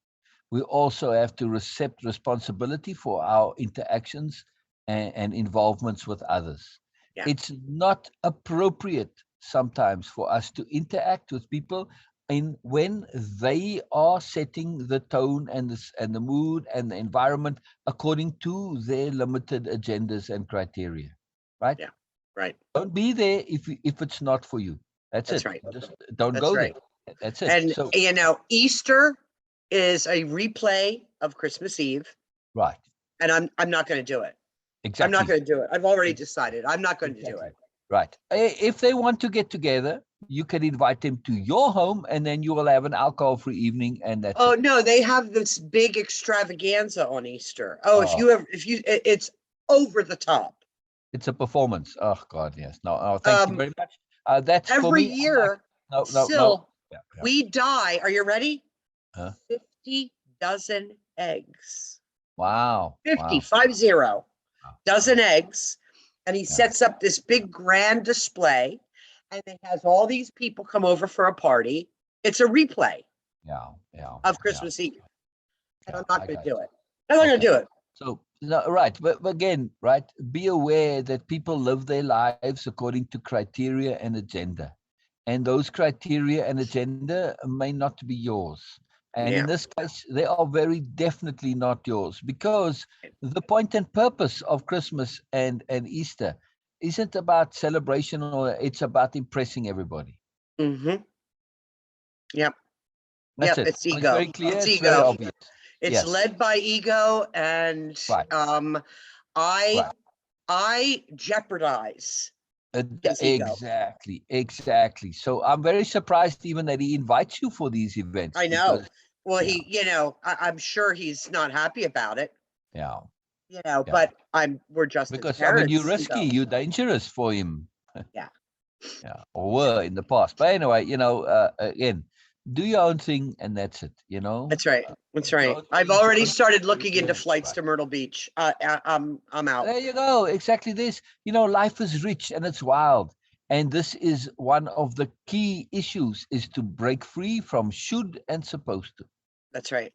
we also have to accept responsibility for our interactions and involvements with others. Yeah. It's not appropriate sometimes for us to interact with people when they are setting the tone and the mood and the environment according to their limited agendas and criteria, right? Yeah, right. Don't be there if it's not for you. That's it. Right. Just don't go there. That's it. And so, Easter is a replay of Christmas Eve. Right. And I'm not going to do it. Exactly. I'm not going to do it. I've already decided I'm not going to do it. Right. If they want to get together, you can invite them to your home and then you will have an alcohol-free evening and that's it. No, they have this big extravaganza on Easter. It's over the top. It's a performance. Oh God, yes. No, thank you very much. That's every for me. year. No. We die. Are you ready? 50 dozen eggs. Wow. 50 dozen eggs. And he sets up this big grand display and it has all these people come over for a party. It's a replay of Christmas Eve. And I'm not going to do it. I'm not going to do it. So, no, right. But again, right, be aware that people live their lives according to criteria and agenda. And those criteria and agenda may not be yours. And in this case, they are very definitely not yours, because the point and purpose of Christmas and Easter isn't about celebration, or it's about impressing everybody. Mm-hmm. Yep. That's it. It's ego. It's very clear. It's ego. Very obvious. It's led by ego, and I jeopardize. Exactly. So I'm very surprised even that he invites you for these events. I know. I'm sure he's not happy about it. Yeah. But we're just because parents, you're risky, you're dangerous for him. Yeah. Or were in the past. But anyway, again, do your own thing, and that's it. That's right. That's right. Don't I've be- already don't started be looking into influenced flights by to Myrtle Beach. I'm out. There you go. Exactly this. Life is rich and it's wild. And this is one of the key issues, is to break free from should and supposed to. That's right.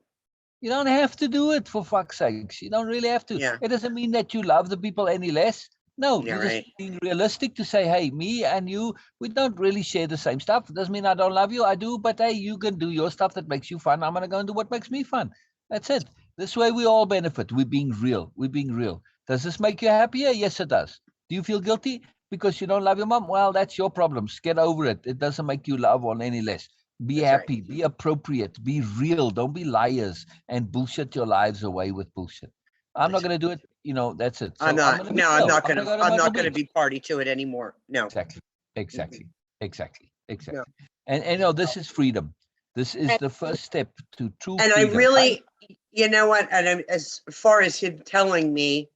You don't have to do it, for fuck's sakes. You don't really have to. Yeah. It doesn't mean that you love the people any less. No, Yeah. you're just Right. being realistic to say, hey, me and you, we don't really share the same stuff. It doesn't mean I don't love you. I do, but hey, you can do your stuff that makes you fun. I'm going to go and do what makes me fun. That's it. This way we all benefit. We're being real. We're being real. Does this make you happier? Yes, it does. Do you feel guilty because you don't love your mom? Well, that's your problems. Get over it. It doesn't make you love one any less. Be That's right. happy, be appropriate, be real. Don't be liars and bullshit your lives away with bullshit. I'm not That's going to do it. That's it. I'm So I'm not. going to be No, real. I'm going to go to I'm Myrtle not gonna Beach. be party to it anymore. No. Exactly. Mhm. Exactly. Exactly. No. Exactly. And this is freedom. This is And, the first step to true and I freedom. Right? really, you know what? And as far as him telling me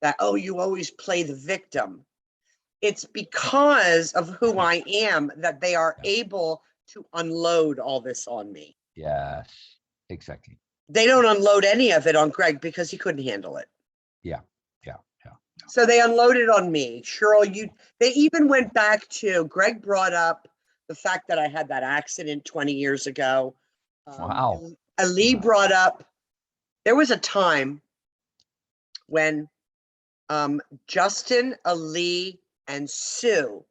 that, oh, you always play the victim, it's because of who I am that they are able to unload all this on me. Yes. Exactly. They don't unload any of it on Greg because he couldn't handle it. Yeah. Yeah. Yeah. So they unloaded on me. Cheryl, they even went back to, Greg brought up the fact that I had that accident 20 years ago. Wow. Ali Wow. brought up, there was a time when Justin, Ali, and Sue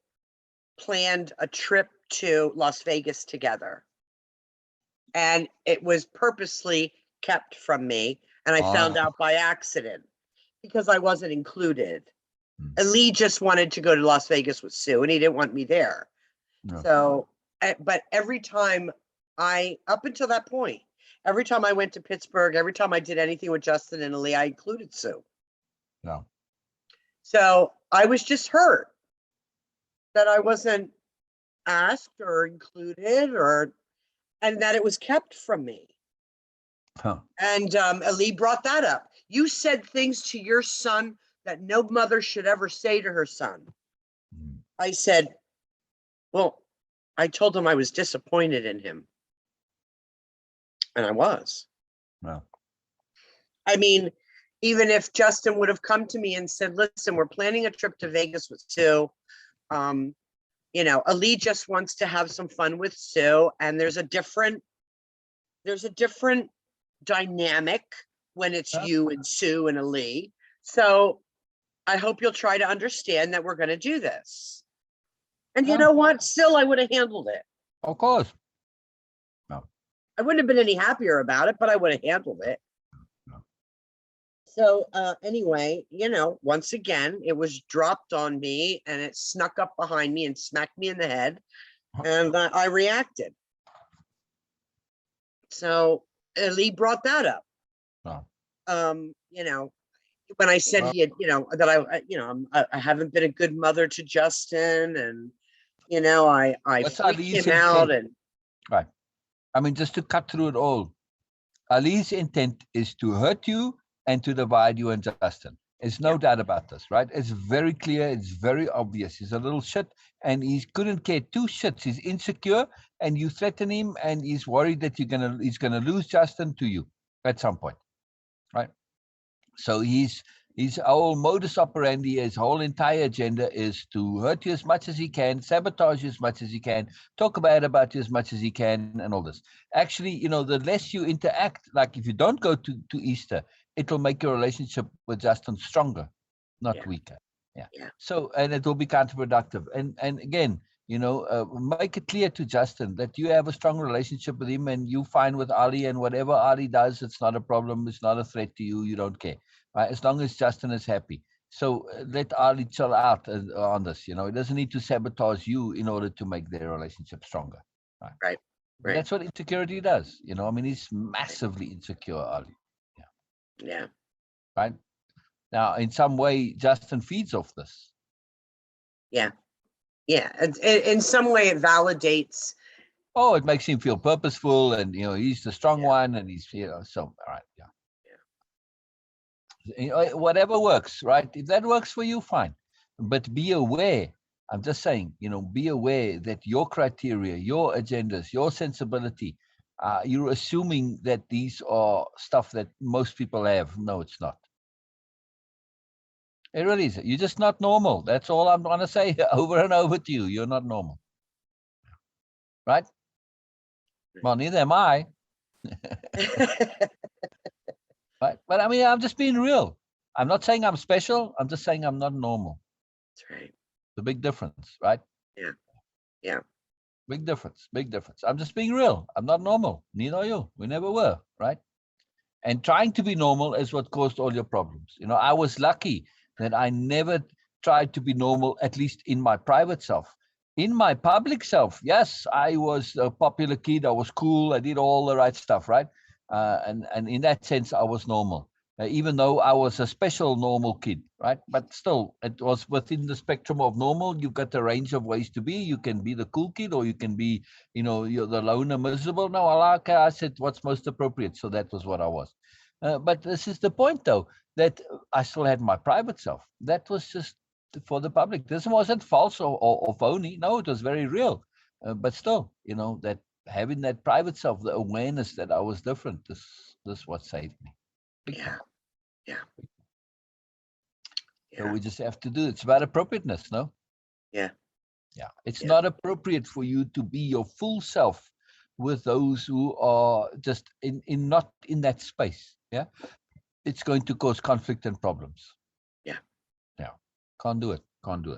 planned a trip to Las Vegas together. And it was purposely kept from me. And I found out by accident because I wasn't included. Ali just wanted to go to Las Vegas with Sue and he didn't want me there. No. So, but every time up until that point, every time I went to Pittsburgh, every time I did anything with Justin and Ali, I included Sue. No. So I was just hurt that I wasn't asked or included, and that it was kept from me. Huh. And Ali brought that up. You said things to your son that no mother should ever say to her son. I said, well, I told him I was disappointed in him. And I was. No. I mean, even if Justin would have come to me and said, listen, we're planning a trip to Vegas with Sue. Ali just wants to have some fun with Sue. And there's a different dynamic when it's you and Sue and Ali. So I hope you'll try to understand that we're going to do this. And you know what? Still, I would have handled it. Of course. No. I wouldn't have been any happier about it, but I would have handled it. No. So anyway, once again, it was dropped on me and it snuck up behind me and smacked me in the head. And I reacted. So Lee brought that up. No. When I said he had, that I haven't been a good mother to Justin, and I freaked him out, and right. I mean, just to cut through it all, Ali's intent is to hurt you and to divide you and Justin. There's no doubt about this, right? It's very clear. It's very obvious. He's a little shit, and he couldn't care two shits. He's insecure, and you threaten him, and he's worried that he's gonna lose Justin to you at some point, right? So his whole modus operandi, his whole entire agenda is to hurt you as much as he can, sabotage you as much as he can, talk bad about you as much as he can, and all this. Actually, the less you interact, like if you don't go to Easter, it'll make your relationship with Justin stronger, not weaker. Yeah. So, and it will be counterproductive. And again, make it clear to Justin that you have a strong relationship with him and you fine with Ali, and whatever Ali does, it's not a problem. It's not a threat to you. You don't care. Right? As long as Justin is happy. So let Ali chill out on this. He doesn't need to sabotage you in order to make their relationship stronger. Right. That's what insecurity does. I mean, he's massively insecure, Ali. Yeah. Right. Now, in some way, Justin feeds off this. Yeah. Yeah. In some way, it validates. Oh, it makes him feel purposeful, and he's the strong one, and he's so all right. Yeah. Whatever works, right? If that works for you, fine. But be aware I'm just saying, be aware that your criteria, your agendas, your sensibility, you're assuming that these are stuff that most people have. No, it's not. It really is. You're just not normal. That's all I'm going to say over and over to you. You're not normal. Right? Well, neither am I. Right? But I mean, I'm just being real. I'm not saying I'm special. I'm just saying I'm not normal. That's right. The big difference, right? Yeah. Yeah. Big difference. Big difference. I'm just being real. I'm not normal. Neither are you. We never were, right? And trying to be normal is what caused all your problems. I was lucky that I never tried to be normal, at least in my private self. In my public self, yes, I was a popular kid. I was cool. I did all the right stuff, right? And in that sense, I was normal, even though I was a special normal kid, right? But still, it was within the spectrum of normal. You've got a range of ways to be. You can be the cool kid, or you can be, you're the loner, miserable. No, I said what's most appropriate. So that was what I was. But this is the point, though, that I still had my private self. That was just for the public. This wasn't false or phony. No, it was very real. But still, that having that private self, the awareness that I was different, this what saved me. Yeah. Yeah. So we just have to do it. It's about appropriateness, no? Yeah. Yeah. It's not appropriate for you to be your full self with those who are just not in that space. Yeah. It's going to cause conflict and problems. Yeah. Yeah. Can't do it. So,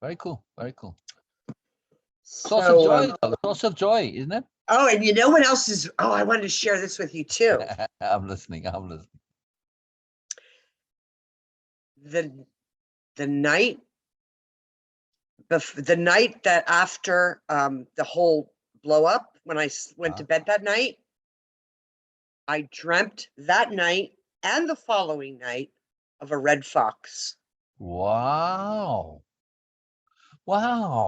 very cool. Very cool. Source of joy, though. Source of joy, isn't it? Oh, and you know what else is? Oh, I wanted to share this with you too. I'm listening. The night that after the whole blow up, when I went to bed that night, I dreamt that night and the following night of a red fox. Wow. That's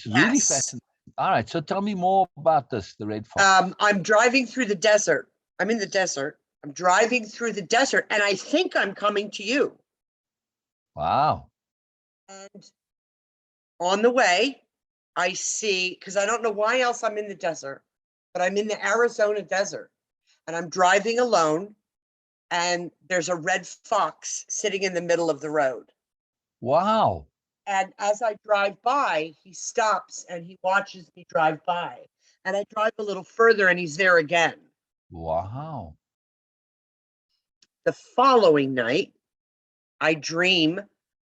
really fascinating. All right, so tell me more about this, the red fox. I'm driving through the desert. I'm in the desert. I'm driving through the desert, and I think I'm coming to you. Wow. And on the way, I see, because I don't know why else I'm in the desert, but I'm in the Arizona desert, and I'm driving alone, and there's a red fox sitting in the middle of the road. Wow. And as I drive by, he stops and he watches me drive by. And I drive a little further and he's there again. Wow. The following night, I dream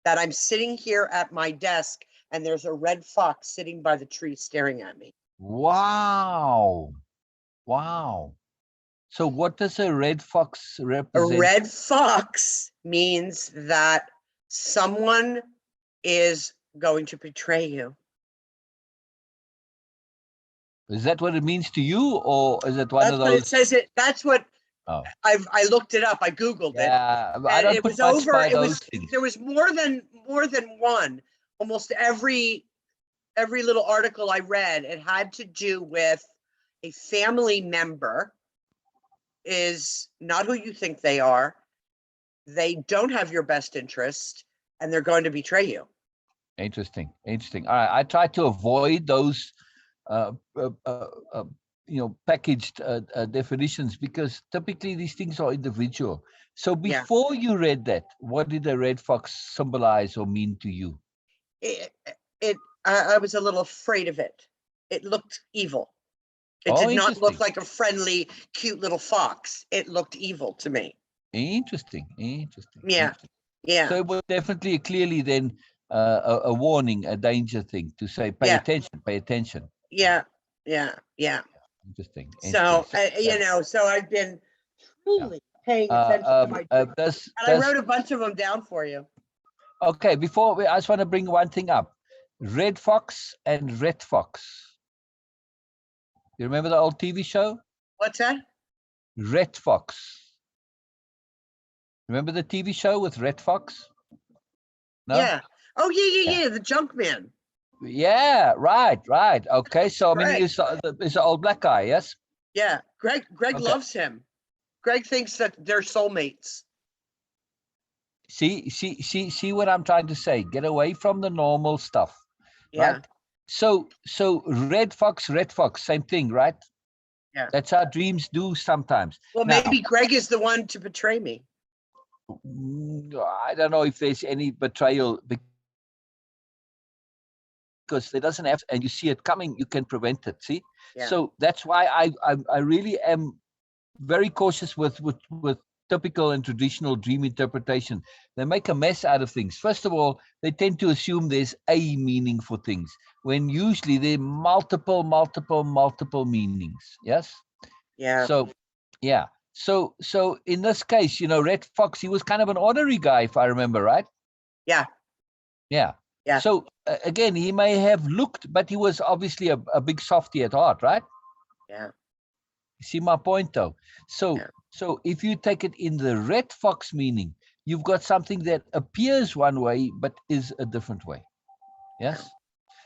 that I'm sitting here at my desk and there's a red fox sitting by the tree staring at me. Wow. So what does a red fox represent? A red fox means that someone is going to betray you. Is that what it means to you, or is it one That's of those? What it says. That's what I looked it up. I Googled it. Yeah, I don't put much by those things. There was more than one. Almost every little article I read, it had to do with a family member is not who you think they are. They don't have your best interest, and they're going to betray you. Interesting. All right, I try to avoid those, packaged definitions, because typically these things are individual. So before you read that, what did the red fox symbolize or mean to you? I was a little afraid of it. It looked evil. It did not look like a friendly, cute little fox. It looked evil to me. Interesting. Yeah. So it was definitely clearly then a warning, a danger thing to say, pay attention. Yeah. Interesting. So, so I've been truly paying attention to my dreams. And I wrote a bunch of them down for you. Okay, I just want to bring one thing up. Red fox and red fox. You remember the old TV show? What's that? Red Fox. Remember the TV show with Red Fox? No? Yeah. Oh, yeah. The junk man. Yeah, right. Okay, so I mean, he's an old black guy, yes? Yeah, Greg loves him. Greg thinks that they're soulmates. See what I'm trying to say. Get away from the normal stuff, Yeah. right? So red fox, same thing, right? Yeah. That's how dreams do sometimes. Well, now, maybe Greg is the one to betray me. I don't know if there's any betrayal because there doesn't have to be, and you see it coming, you can prevent it. See, Yeah. so that's why I really am very cautious with typical and traditional dream interpretation. They make a mess out of things. First of all, they tend to assume there's a meaning for things when usually there are multiple meanings. Yes. Yeah. So yeah. So in this case, Red Fox, he was kind of an ornery guy, if I remember right. Yeah. Yeah. Yeah. So again, he may have looked, but he was obviously a big softy at heart, right? Yeah. You see my point, though. So Yeah. so if you take it in the Red Fox meaning, you've got something that appears one way but is a different way. Yes.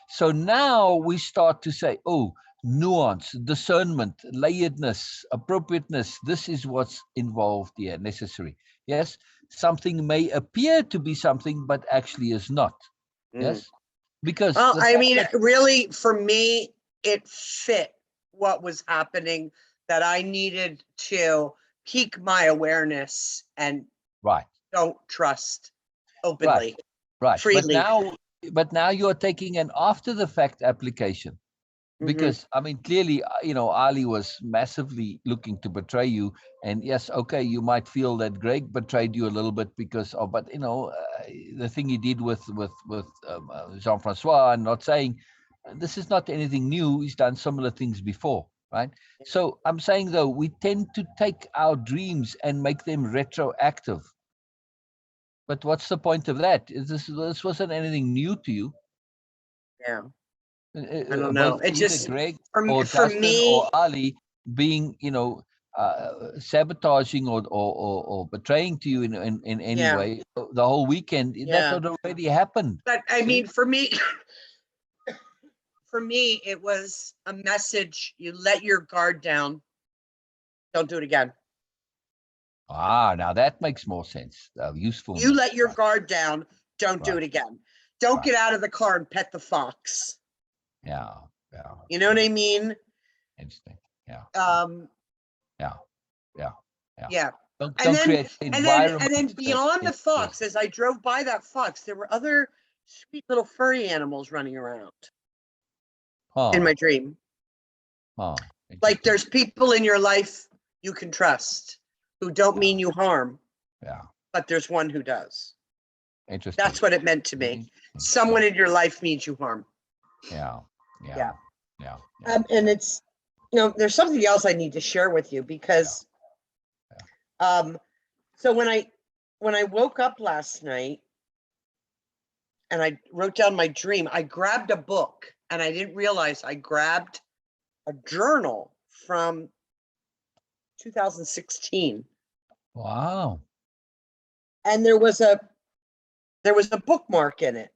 So now we start to say, oh, nuance, discernment, layeredness, appropriateness. This is what's involved here, necessary. Yes. Something may appear to be something, but actually is not. Yes. Because well, I mean, really, for me, it fit what was happening, that I needed to peak my awareness and right. don't trust openly, right. freely. But now you're taking an after the fact application. Because I mean, clearly, Ali was massively looking to betray you, and yes, okay, you might feel that Greg betrayed you a little bit because of, but the thing he did with Jean-Francois, and not saying this is not anything new. He's done similar things before, right? So I'm saying though, we tend to take our dreams and make them retroactive. But what's the point of that? This wasn't anything new to you. Yeah. I don't know. Both It either just Greg or for Justin me, or Ali being, sabotaging or betraying to you in any way the whole weekend. That had already happened. But I mean, for me, it was a message. You let your guard down. Don't do it again. Now that makes more sense. Useful. You let your guard down. Don't do it again. Don't get out of the car and pet the fox. Yeah. You know what I mean? Interesting. Yeah. Yeah. Don't And create environment. and then beyond the fox, as I drove by that fox, there were other sweet little furry animals running around in my dream. Like there's people in your life you can trust who don't mean you harm. Yeah. But there's one who does. Interesting. That's what it meant to me. Someone in your life means you harm. Yeah. And it's, there's something else I need to share with you because, so when I woke up last night and I wrote down my dream, I grabbed a book and I didn't realize I grabbed a journal from 2016. Wow. And there was a bookmark in it.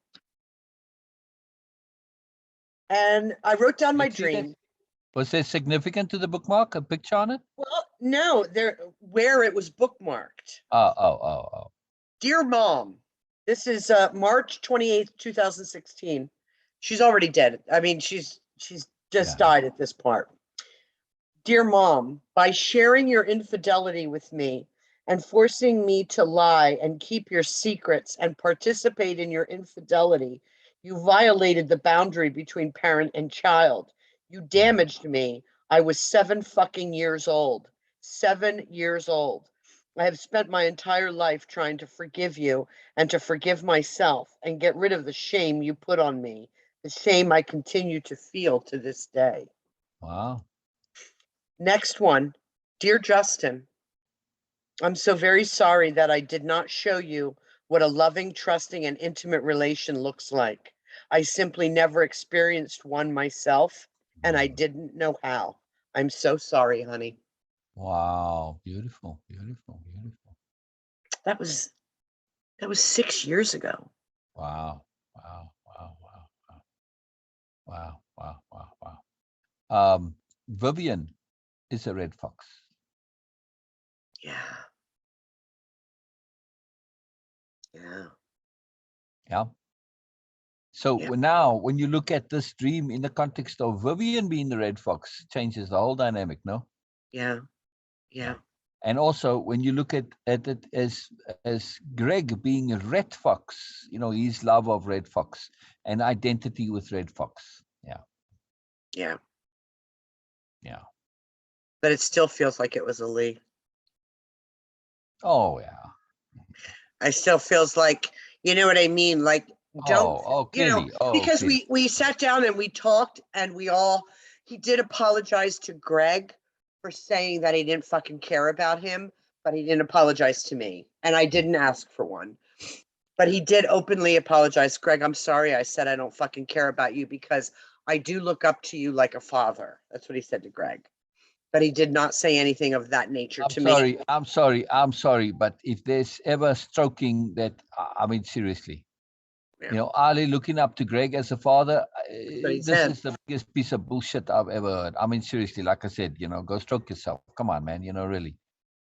And I wrote down my dream. Was there significant to the bookmark? A picture on it? Well, no, where it was bookmarked. Oh. Dear Mom, this is March 28th, 2016. She's already dead. I mean, she's just died at this part. Dear Mom, by sharing your infidelity with me and forcing me to lie and keep your secrets and participate in your infidelity, you violated the boundary between parent and child. You damaged me. I was 7 fucking years old. 7 years old. I have spent my entire life trying to forgive you and to forgive myself and get rid of the shame you put on me, the shame I continue to feel to this day. Wow. Next one. Dear Justin, I'm so very sorry that I did not show you what a loving, trusting, and intimate relation looks like. I simply never experienced one myself, and I didn't know how. I'm so sorry, honey. Wow. Beautiful. That was 6 years ago. Wow. Vivian is a red fox. Yeah. Yeah. Yeah. So Yeah. now, when you look at this dream in the context of Vivian being the red fox, changes the whole dynamic, no? Yeah. Yeah. Yeah. And also, when you look at it as Greg being a red fox, his love of red fox and identity with red fox. Yeah. Yeah. Yeah. But it still feels like it was a Lee. Oh, yeah. I still feels like, you know what I mean? Like, don't, Clearly. Oh, because clearly. we sat down and we talked and he did apologize to Greg for saying that he didn't fucking care about him, but he didn't apologize to me. And I didn't ask for one. But he did openly apologize. Greg, I'm sorry I said I don't fucking care about you because I do look up to you like a father. That's what he said to Greg. But he did not say anything of that nature I'm to me. sorry. I'm sorry. But if there's ever stroking that, I mean, seriously, Yeah, Ali looking up to Greg as a father, that's what he this said. is the biggest piece of bullshit I've ever heard. I mean, seriously, like I said, go stroke yourself. Come on, man. Really.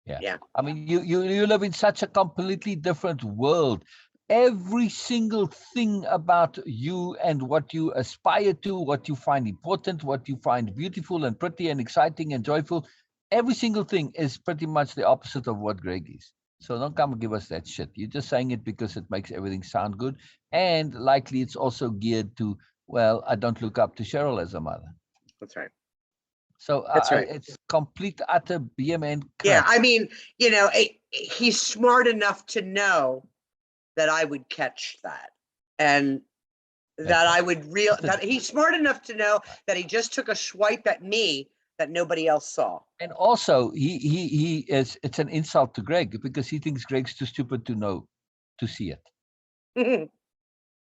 Yeah. Yeah. I mean, you live in such a completely different world. Every single thing about you and what you aspire to, what you find important, what you find beautiful and pretty and exciting and joyful, every single thing is pretty much the opposite of what Greg is. So don't come and give us that shit. You're just saying it because it makes everything sound good. And likely it's also geared to, well, I don't look up to Cheryl as a mother. That's right. So That's right. it's complete, utter BMN Yeah, crap. I mean, he's smart enough to know that I would catch that, and that I would that he's smart enough to know that he just took a swipe at me that nobody else saw. And also, he is. It's an insult to Greg because he thinks Greg's too stupid to see it.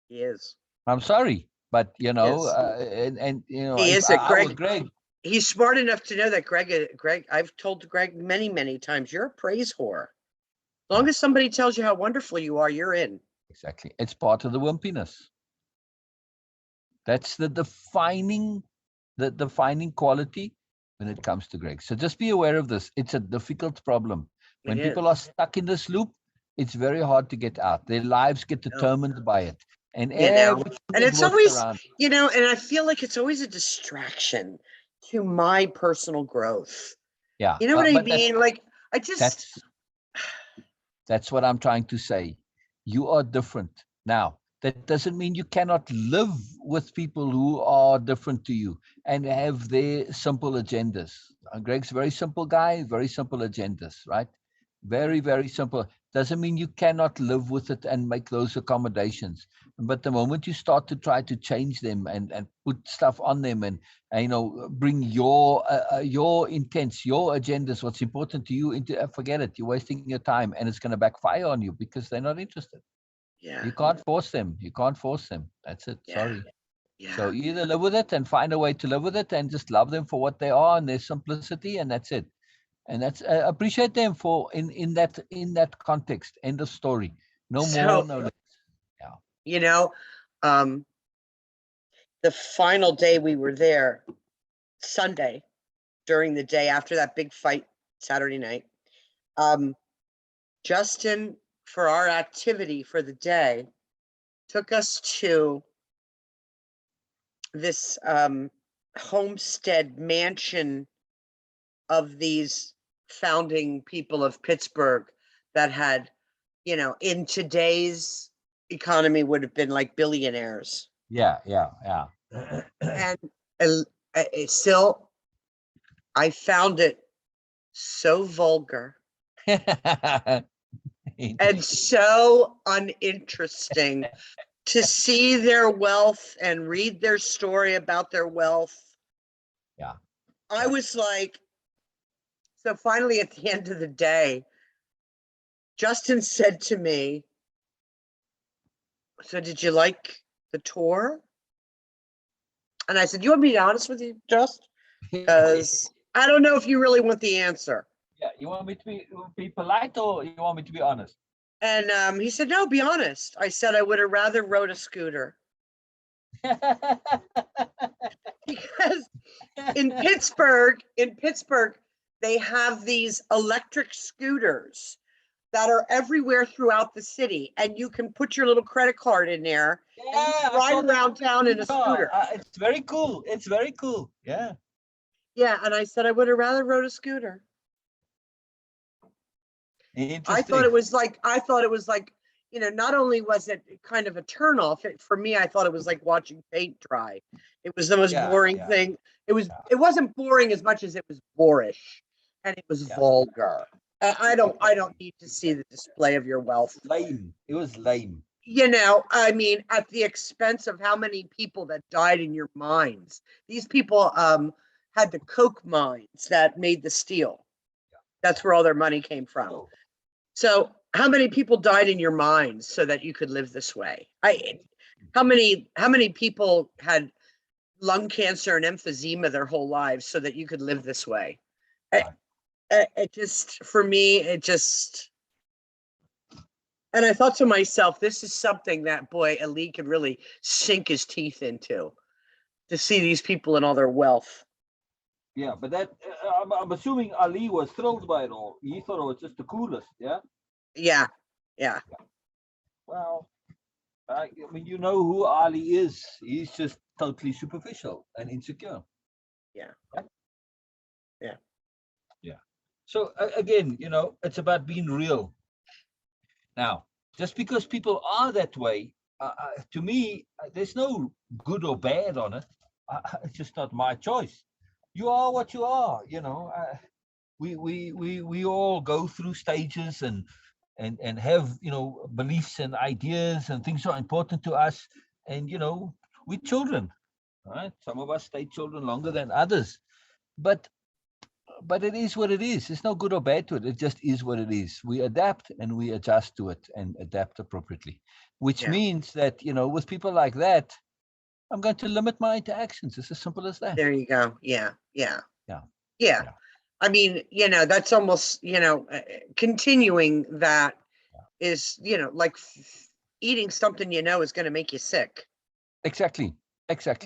He is. I'm sorry, but Yes. He if is a I were Greg. Greg, He's smart enough to know that Greg, I've told Greg many, many times, you're a praise whore. As long yeah, as somebody tells you how wonderful you are, you're in. exactly. It's part of the wimpiness. That's the defining quality when it comes to Greg. So just be aware of this. It's a difficult problem. It When is. people are stuck in this loop, it's very hard to get out. Their lives get No. determined by it. And You know, everything and that it's works always, around. and I feel like it's always a distraction to my personal growth. Yeah. You know what I But mean? Like, I just, that's that's what I'm trying to say. You are different. Now, that doesn't mean you cannot live with people who are different to you and have their simple agendas. Greg's a very simple guy, very simple agendas, right? Very, very simple. Doesn't mean you cannot live with it and make those accommodations. But the moment you start to try to change them and put stuff on them and bring your intents, your agendas, what's important to you into, forget it. You're wasting your time and it's going to backfire on you because they're not interested. yeah, You can't force them. You can't force them. That's it. yeah, Sorry. So yeah. you either live with it and find a way to live with it and just love them for what they are and their simplicity, and that's it. And that's appreciate them for in that context. End of story. No more, So, no less. Yeah. you know, um, the final day we were there, Sunday, during the day after that big fight Saturday night, Justin, for our activity for the day, took us to this homestead mansion of these founding people of Pittsburgh that had, in today's economy would have been like billionaires. Yeah, yeah, And still, I found it so vulgar yeah. and so uninteresting to see their wealth and read their story about their wealth. Yeah. I was like, so finally at the end of the day, Justin said to me, so did you like the tour? And I said, you want me to be honest with you, Just? Because I don't know if you really want the answer. Yeah. You want me to be polite or you want me to be honest? And he said, no, be honest. I said, I would have rather rode a scooter. Because in Pittsburgh, they have these electric scooters that are everywhere throughout the city, and you can put your little credit card in there and Yeah, I ride saw that around on the town in a screenshot. scooter. It's very cool. It's very cool. Yeah. Yeah, and I said I would have rather rode a scooter. I thought Interesting. it was like, not only was it kind of a turnoff, for me, I thought it was like watching paint dry. It was the most Yeah, boring yeah, thing. It yeah, wasn't boring as much as it was boorish, and it was yeah. vulgar. I don't need to see the display of your wealth. Lame. It was lame. I mean, at the expense of how many people that died in your mines. These people had the coke mines that made the steel. That's where all their money came from. Oh, So how many people died in your mines so that you could live this way? How many people had lung cancer and emphysema their whole lives so that you could live this way? It just, for me, and I thought to myself, this is something that, boy, Ali could really sink his teeth into, to see these people and all their wealth. yeah, but that I'm assuming Ali was thrilled by it all. He thought it was just the coolest. Yeah. Yeah. Well, I mean, you know who Ali is. He's just totally superficial and insecure. Yeah. Right? Yeah. Yeah. So again, it's about being real. Now, just because people are that way, to me, there's no good or bad on it. It's just not my choice. You are what you are. We all go through stages and have beliefs and ideas and things are important to us. And we're children, right? Some of us stay children longer than others, but it is what it is. There's no good or bad to it. It just is what it is. We adapt and we adjust to it and adapt appropriately, which Yeah. means that, with people like that, I'm going to limit my interactions. It's as simple as that. There you go. Yeah. Yeah. I mean, that's almost, continuing that is, like eating something is going to make you sick. Exactly.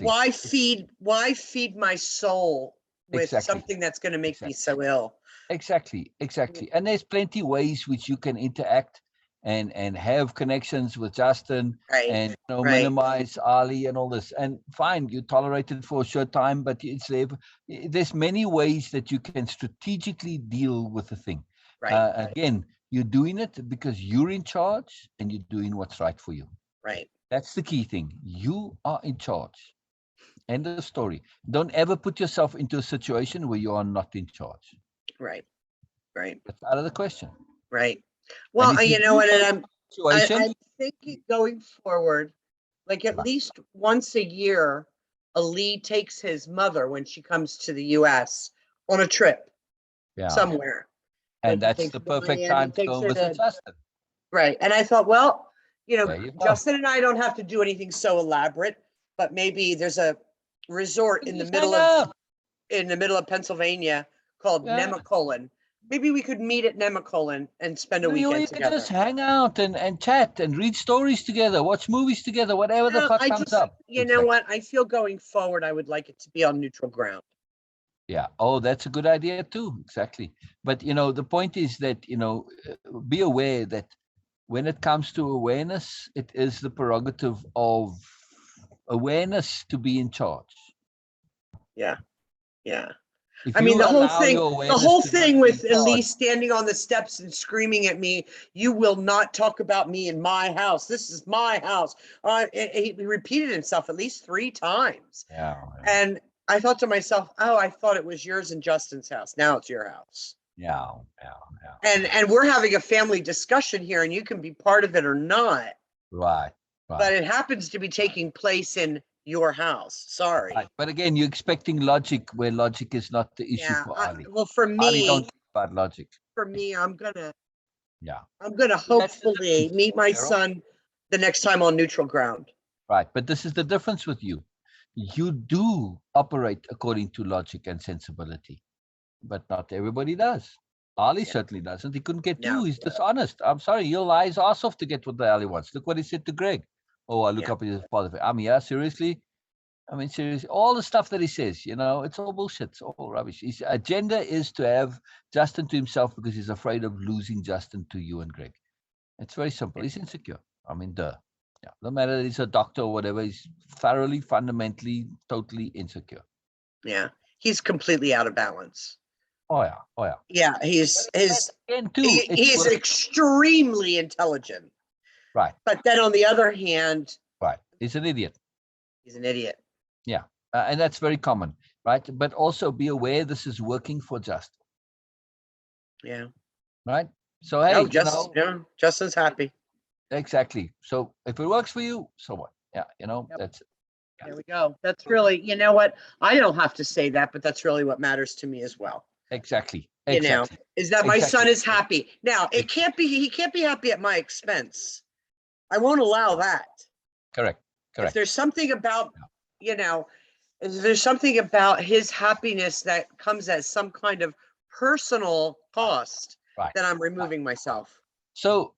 Why feed my soul with Exactly. something that's going to make me so ill? Exactly. And there's plenty ways which you can interact and have connections with Justin, Right. and Right. minimize Ali and all this. And fine, you tolerate it for a short time, but it's there. There's many ways that you can strategically deal with the thing. Right. Again, you're doing it because you're in charge and you're doing what's right for you. Right. That's the key thing. You are in charge. End of story. Don't ever put yourself into a situation where you are not in charge. Right. That's out of the question. Right. Well, I'm Situation, thinking going forward, like at least once a year, Ali takes his mother when she comes to the US on a trip somewhere. and Like, that's the perfect time to go visit Justin. Right. And I thought, well, There you go. Justin and I don't have to do anything so elaborate, but maybe there's a resort in the middle of Pennsylvania called Nemacolin. Maybe we could meet at Nemacolin and spend a weekend can together. just hang out and chat and read stories together, watch movies together, whatever the fuck comes up. You know what? I feel going forward, I would like it to be on neutral ground. Yeah. Oh, that's a good idea too. Exactly. But the point is that be aware that when it comes to awareness, it is the prerogative of awareness to be in charge. Yeah. If I mean, the whole thing with Elise standing on the steps and screaming at me, "You will not talk about me in my house. This is my house." He repeated himself at least 3 times. Yeah. And I thought to myself, "Oh, I thought it was yours and Justin's house. Now it's your house." Yeah. And we're having a family discussion here, and you can be part of it or not. Right. But it happens to be taking place in your house. Sorry. Right. But again, you're expecting logic where logic is not the issue for Ali. Well, for me, Ali don't think about logic. For me, I'm gonna Yeah. hopefully meet my son the next time on neutral ground. Right. But this is the difference with you. You do operate according to logic and sensibility, but not everybody does. Ali certainly doesn't. He couldn't get you. He's dishonest. I'm sorry. He'll lie his ass off to get what the hell he wants. Look what he said to Greg. Oh, I look up at his father. Seriously? I mean, seriously, all the stuff that he says, it's all bullshit. It's all rubbish. His agenda is to have Justin to himself because he's afraid of losing Justin to you and Greg. It's very simple. He's insecure. I mean, duh. Yeah. No matter that he's a doctor or whatever, he's thoroughly, fundamentally, totally insecure. Yeah. He's completely out of balance. Oh yeah. Oh yeah. Yeah. He's extremely intelligent. Right. But then on the other hand, right. He's an idiot. He's an idiot. Yeah. And that's very common, right? But also be aware this is working for Justin. Yeah. Right. So hey, Justin's happy. Exactly. So if it works for you, so what? Yeah, that's it. Yeah. There we go. That's really, you know what? I don't have to say that, but that's really what matters to me as well. Exactly. Is that my son is happy. Now, he can't be happy at my expense. I won't allow that. Correct. If there's something about, if there's something about his happiness that comes at some kind of personal cost, then I'm removing myself. So,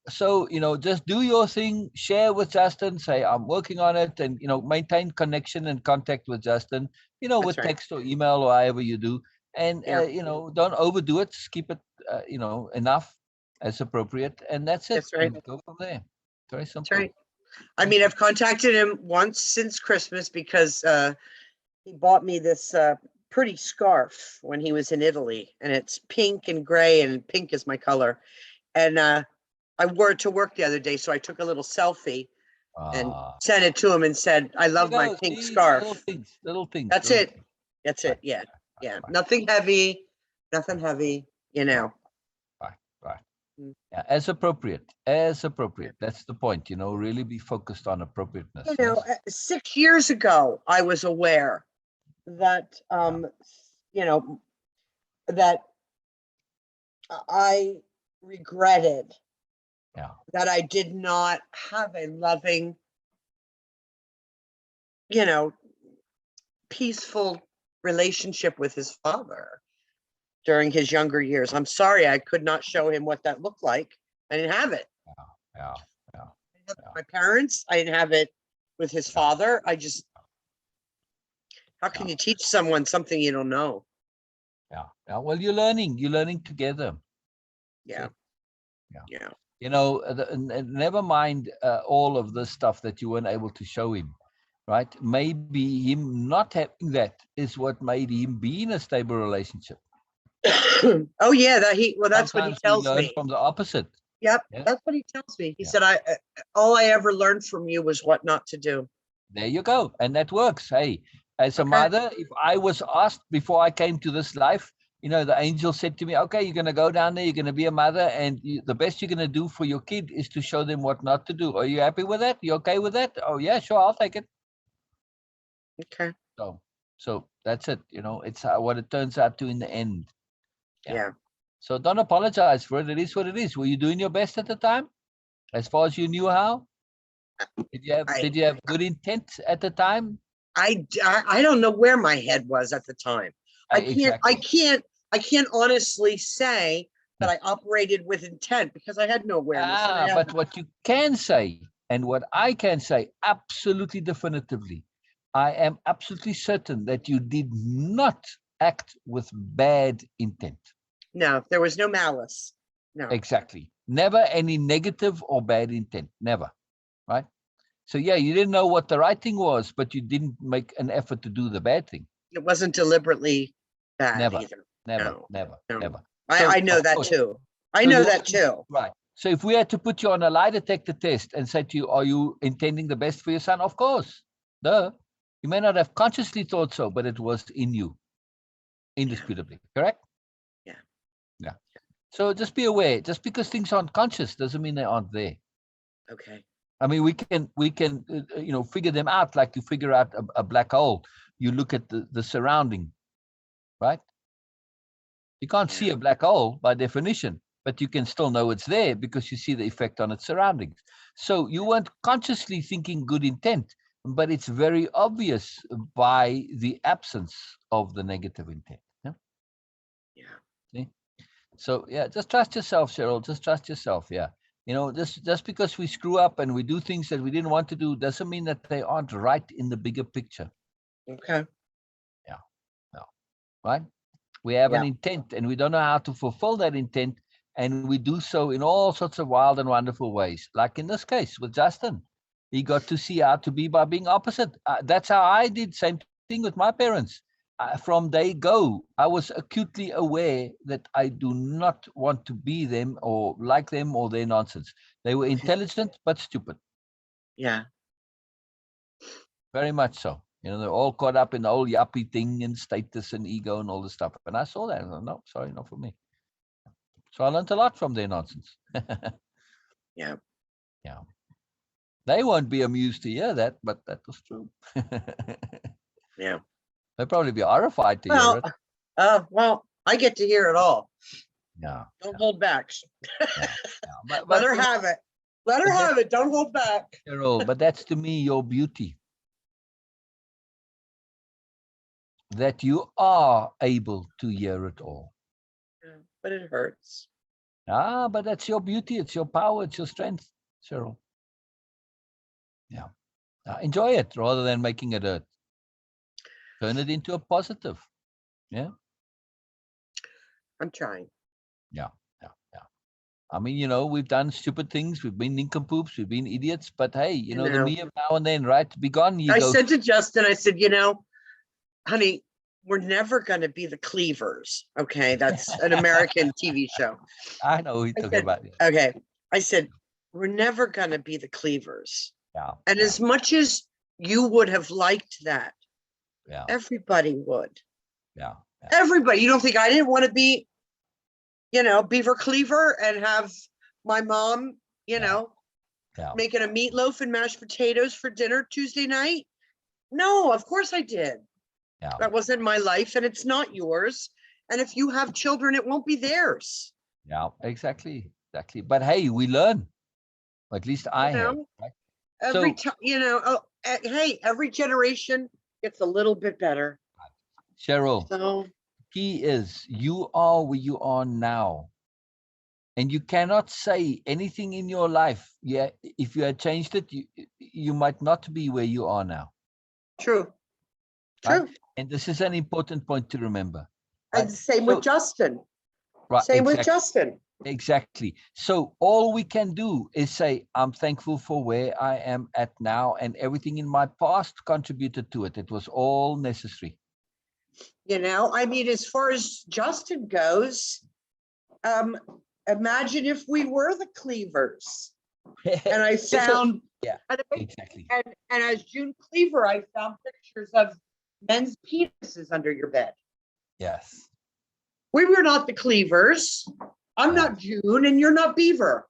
just do your thing, share with Justin, say, I'm working on it, and, maintain connection and contact with Justin, with text or email or however you do. And, don't overdo it. Just keep it, enough as appropriate. And that's it. That's right. And go from there. Very simple. That's right. I mean, I've contacted him once since Christmas because he bought me this pretty scarf when he was in Italy. And it's pink and gray, and pink is my color. And I wore it to work the other day, so I took a little selfie and sent it to him and said, I love my pink scarf. Little things. That's it. That's it. Yeah. Yeah. Nothing heavy. Nothing heavy, Right. Yeah, as appropriate. That's the point, really be focused on appropriateness. 6 years ago, I was aware that, that I regretted that I did not have a loving, peaceful relationship with his father during his younger years. I'm sorry, I could not show him what that looked like. I didn't have it. Yeah. I didn't have it with my parents. I didn't have it with his father. How can you teach someone something you don't know? Yeah. Well, you're learning together. Yeah. Never mind all of this stuff that you weren't able to show him, right? Maybe him not having that is what made him be in a stable relationship. Oh yeah, that's Sometimes what he tells me. From the opposite. Yep, that's what he tells me. He said, all I ever learned from you was what not to do. There you go, and that works. Hey, as a mother, if I was asked before I came to this life, the angel said to me, okay, you're going to go down there, you're going to be a mother, and the best you're going to do for your kid is to show them what not to do. Are you happy with that? You okay with that? Oh yeah, sure, I'll take it. Okay. So that's it. It's what it turns out to in the end. Yeah. So don't apologize for it. It is what it is. Were you doing your best at the time, as far as you knew how? Did you have good intent at the time? I don't know where my head was at the time. I can't honestly say that I operated with intent because I had no awareness. But what you can say, and what I can say absolutely definitively, I am absolutely certain that you did not act with bad intent. No, there was no malice. No. Exactly. Never any negative or bad intent. Never. Right? So yeah, you didn't know what the right thing was, but you didn't make an effort to do the bad thing. It wasn't deliberately bad either. Never. I know that too. I know that too. Right. So if we had to put you on a lie detector test and say to you, are you intending the best for your son? Of course. Duh. You may not have consciously thought so, but it was in you. Indisputably. Correct? Yeah. So just be aware. Just because things aren't conscious doesn't mean they aren't there. Okay. I mean, we can figure them out like you figure out a black hole. You look at the surrounding, right? You can't see a black hole by definition, but you can still know it's there because you see the effect on its surroundings. So you weren't consciously thinking good intent, but it's very obvious by the absence of the negative intent. See? So just trust yourself, Cheryl. Just trust yourself. Yeah. Just because we screw up and we do things that we didn't want to do doesn't mean that they aren't right in the bigger picture. Okay. Yeah. No. Right? We have an Yeah. intent and we don't know how to fulfill that intent. And we do so in all sorts of wild and wonderful ways. Like in this case with Justin, he got to see how to be by being opposite. That's how I did. Same thing with my parents. From day go, I was acutely aware that I do not want to be them or like them or their nonsense. They were intelligent but stupid. Yeah. Very much so. They're all caught up in the whole yuppie thing and status and ego and all this stuff. And I saw that. I thought, no, sorry, not for me. So I learned a lot from their nonsense. Yeah. Yeah. They won't be amused to hear that, but that was true. Yeah. They'll probably be horrified to hear it. Well, I get to hear it all. Yeah. Don't hold back. Yeah. But Let her have it. Let her have it. Don't hold back. Cheryl, but that's to me your beauty. That you are able to hear it all. Yeah, but it hurts. But that's your beauty. It's your power. It's your strength, Cheryl. Yeah. Enjoy it rather than making it hurt. Turn it into a positive. Yeah. I'm trying. Yeah. I mean, we've done stupid things. We've been nincompoops. We've been idiots. But hey, the me of now and then, right? Be gone. I said to Justin, I said, honey, we're never going to be the Cleavers. Okay. That's an American TV show. I know who you're talking about. Yeah. Okay. I said, we're never going to be the Cleavers. Yeah. And as much as you would have liked that, yeah, everybody would. Yeah. Everybody. You don't think I didn't want to be, Beaver Cleaver and have my mom, making a meatloaf and mashed potatoes for dinner Tuesday night? No, of course I did. Yeah. That wasn't my life and it's not yours. And if you have children, it won't be theirs. Yeah, exactly. But hey, we learn. At least I have. Right? Every time, hey, every generation gets a little bit better. Cheryl, so key is you are where you are now. And you cannot say anything in your life. Yeah, if you had changed it, you might not be where you are now. True. Right? And this is an important point to remember. Right? And same with Justin. Right. Same with Justin. Exactly. So all we can do is say, I'm thankful for where I am at now, and everything in my past contributed to it. It was all necessary. I mean, as far as Justin goes, imagine if we were the Cleavers. And I found, exactly. And as June Cleaver, I found pictures of men's penises under your bed. Yes. We were not the Cleavers. I'm not June and you're not Beaver.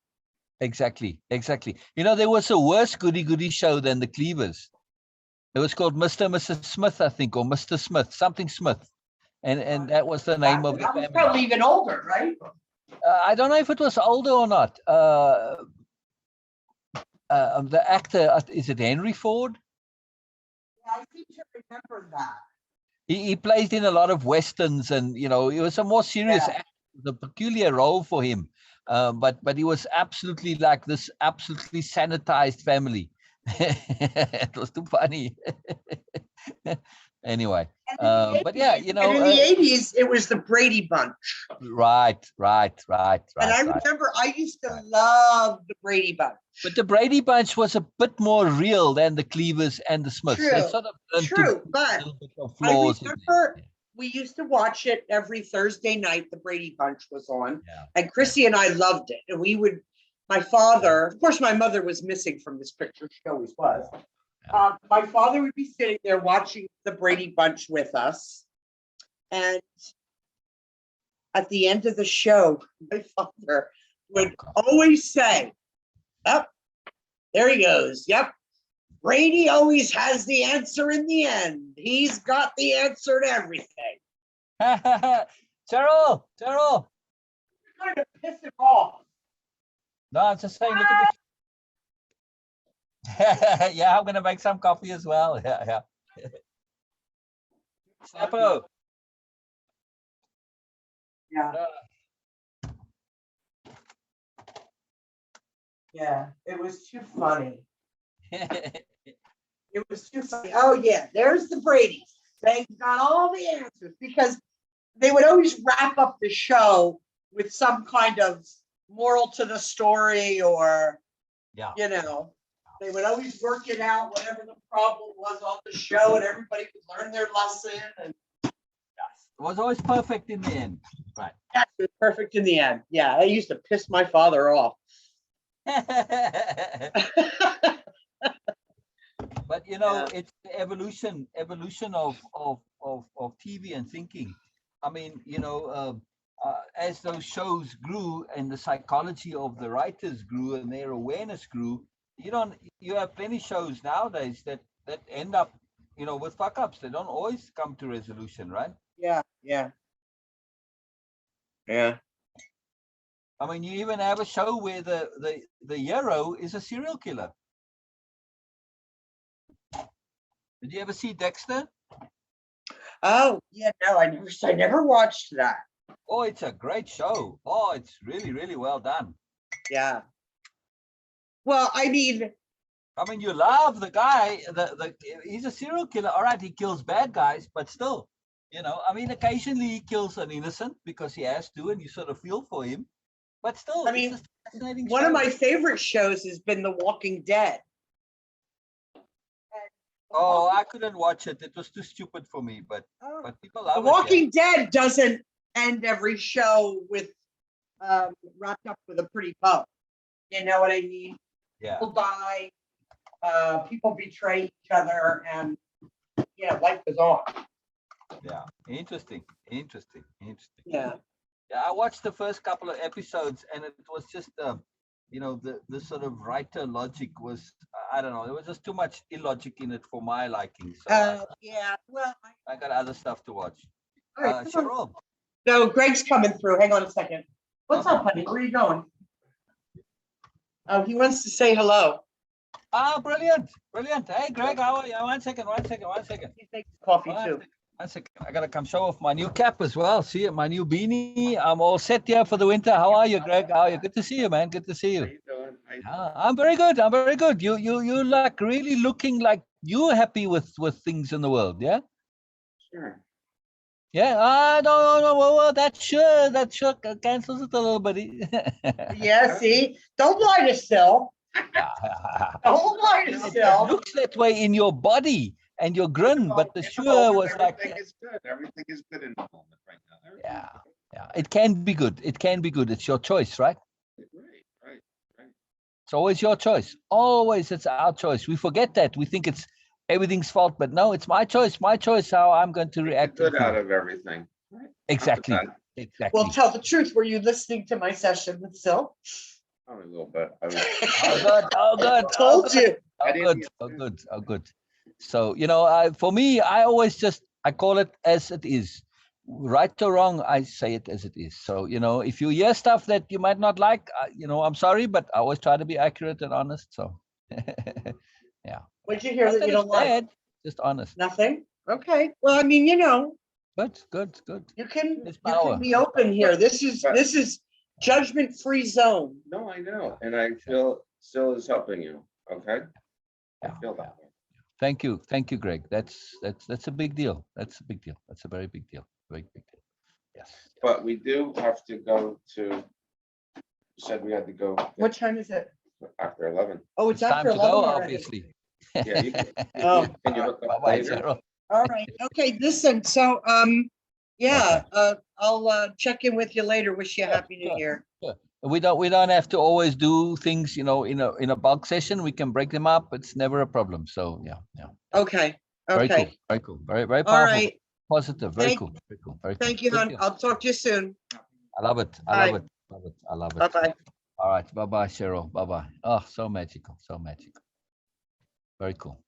Exactly. There was a worse goody show than the Cleavers. It was called Mr. and Mrs. Smith, I think, or Mr. Smith, something Smith. And that was the name of the family. Probably even older, right? I don't know if it was older or not. The actor, is it Henry Ford? Yeah, I seem to remember that. He played in a lot of westerns, and it was a more serious actor, a peculiar role for him. But he was absolutely like this absolutely sanitized family. It was too funny. Anyway, but yeah, and in the 80s, it was the Brady Bunch. Right. And I remember I used to love the Brady Bunch. But the Brady Bunch was a bit more real than the Cleavers and the Smiths. True, they sort of but I remember we used to watch it every Thursday night. The Brady Bunch was on, and Chrissy and I loved it. And we would, my father, of course, my mother was missing from this picture. She always was. My father would be sitting there watching the Brady Bunch with us. And at the end of the show, my father would always say, "Oh, there he goes. Yep. Brady always has the answer in the end. He's got the answer to everything." Cheryl. You're trying to piss him off. No, I'm just saying, look at this. Yeah, I'm gonna make some coffee as well. Yeah. Snappo. Yeah, it was too funny. It was too funny. Oh yeah, there's the Brady's. They got all the answers because they would always wrap up the show with some kind of moral to the story, or Yeah. you know, they would always work it out, whatever the problem was on the show, and everybody could learn their lesson. And It was always perfect in the end. Right. that was perfect in the end. Yeah, I used to piss my father off. But you know, it's the evolution of TV and thinking. I mean, you know, as those shows grew and the psychology of the writers grew and their awareness grew, you have plenty shows nowadays that end up, you know, with fuck ups. They don't always come to resolution, right? Yeah. I mean, you even have a show where the hero is a serial killer. Did you ever see Dexter? Oh yeah, no, I never watched that. Oh, it's a great show. Oh, it's really, really well done. Yeah. Well, I mean, you love the guy. He's a serial killer. All right, he kills bad guys, but still, you know, I mean, occasionally he kills an innocent because he has to, and you sort of feel for him. But still, I mean, it's a fascinating one show. of my favorite shows has been The Walking Dead. Oh, I couldn't watch it. It was too stupid for me. But people love The it. Walking Dead doesn't end every show with wrapped up with a pretty bow. You know what I mean? Yeah. People die, people betray each other, and life goes on. Yeah. Interesting. Yeah. Yeah, I watched the first couple of episodes, and it was just, you know, the sort of writer logic was, I don't know, there was just too much illogic in it for my liking. So Yeah. Well, I got other stuff to watch. all right. Cheryl. No, Greg's coming through. Hang on a second. What's up, honey? Where are you going? Oh, he wants to say hello. Ah, brilliant. Hey, Greg, how are you? One second. He takes coffee too. One second. I gotta come show off my new cap as well. See my new beanie. I'm all set here for the winter. How are you, Greg? How are you? Good to see you, man. Good to see you. How you doing? I'm very good. You like really looking like you're happy with things in the world, yeah? Sure. Yeah. No. Well, that sure cancels it a little bit. Yeah. See, don't lie to Sil. Don't lie to It Sil. looks that way in your body and your grin, but the sure was like. Everything is good. Everything is good in the moment right now. Yeah. It can be good. It's your choice, right? Right. It's always your choice. Always, it's our choice. We forget that. We think it's everything's fault, but no, it's my choice. My choice how I'm going to react. Good out of everything. Right. Exactly. Well, tell the truth. Were you listening to my session with Sil? Only a little bit. I was, Oh, good. Told you. Oh, good. So, you know, for me, I call it as it is. Right or wrong, I say it as it is. So, you know, if you hear stuff that you might not like, you know, I'm sorry, but I always try to be accurate and honest. So, yeah. What'd you hear Not that you it's don't like? bad, just honest. Nothing. Okay. Well, I mean, you know, Good. you can There's power. be open here. This is judgment-free zone. no, I know. And I feel Sil is helping you. Okay. I Yeah, feel that way. Thank you, Greg. That's a big deal. That's a big deal. That's a very big deal. Very big deal. Yes. But we do have to go to, you said we had to go What time is it? after 11. Oh, it's It's time after to 11 go, already. obviously. Yeah, you can, Oh. can you hook up Bye-bye, later? Cheryl. All right. Okay. Listen. So, yeah. I'll check in with you later. Wish you a happy New Year. Sure. We don't have to always do things, you know, in a bulk session. We can break them up. It's never a problem. So yeah. Okay. Very Okay. cool. Very powerful. All right. Positive. Very Thank- cool. Thank you, Good hon. deal. I'll talk to you soon. I love it. Bye. I love it. Bye-bye. All right. Bye-bye, Cheryl. Bye-bye. Oh, so magical. Very cool.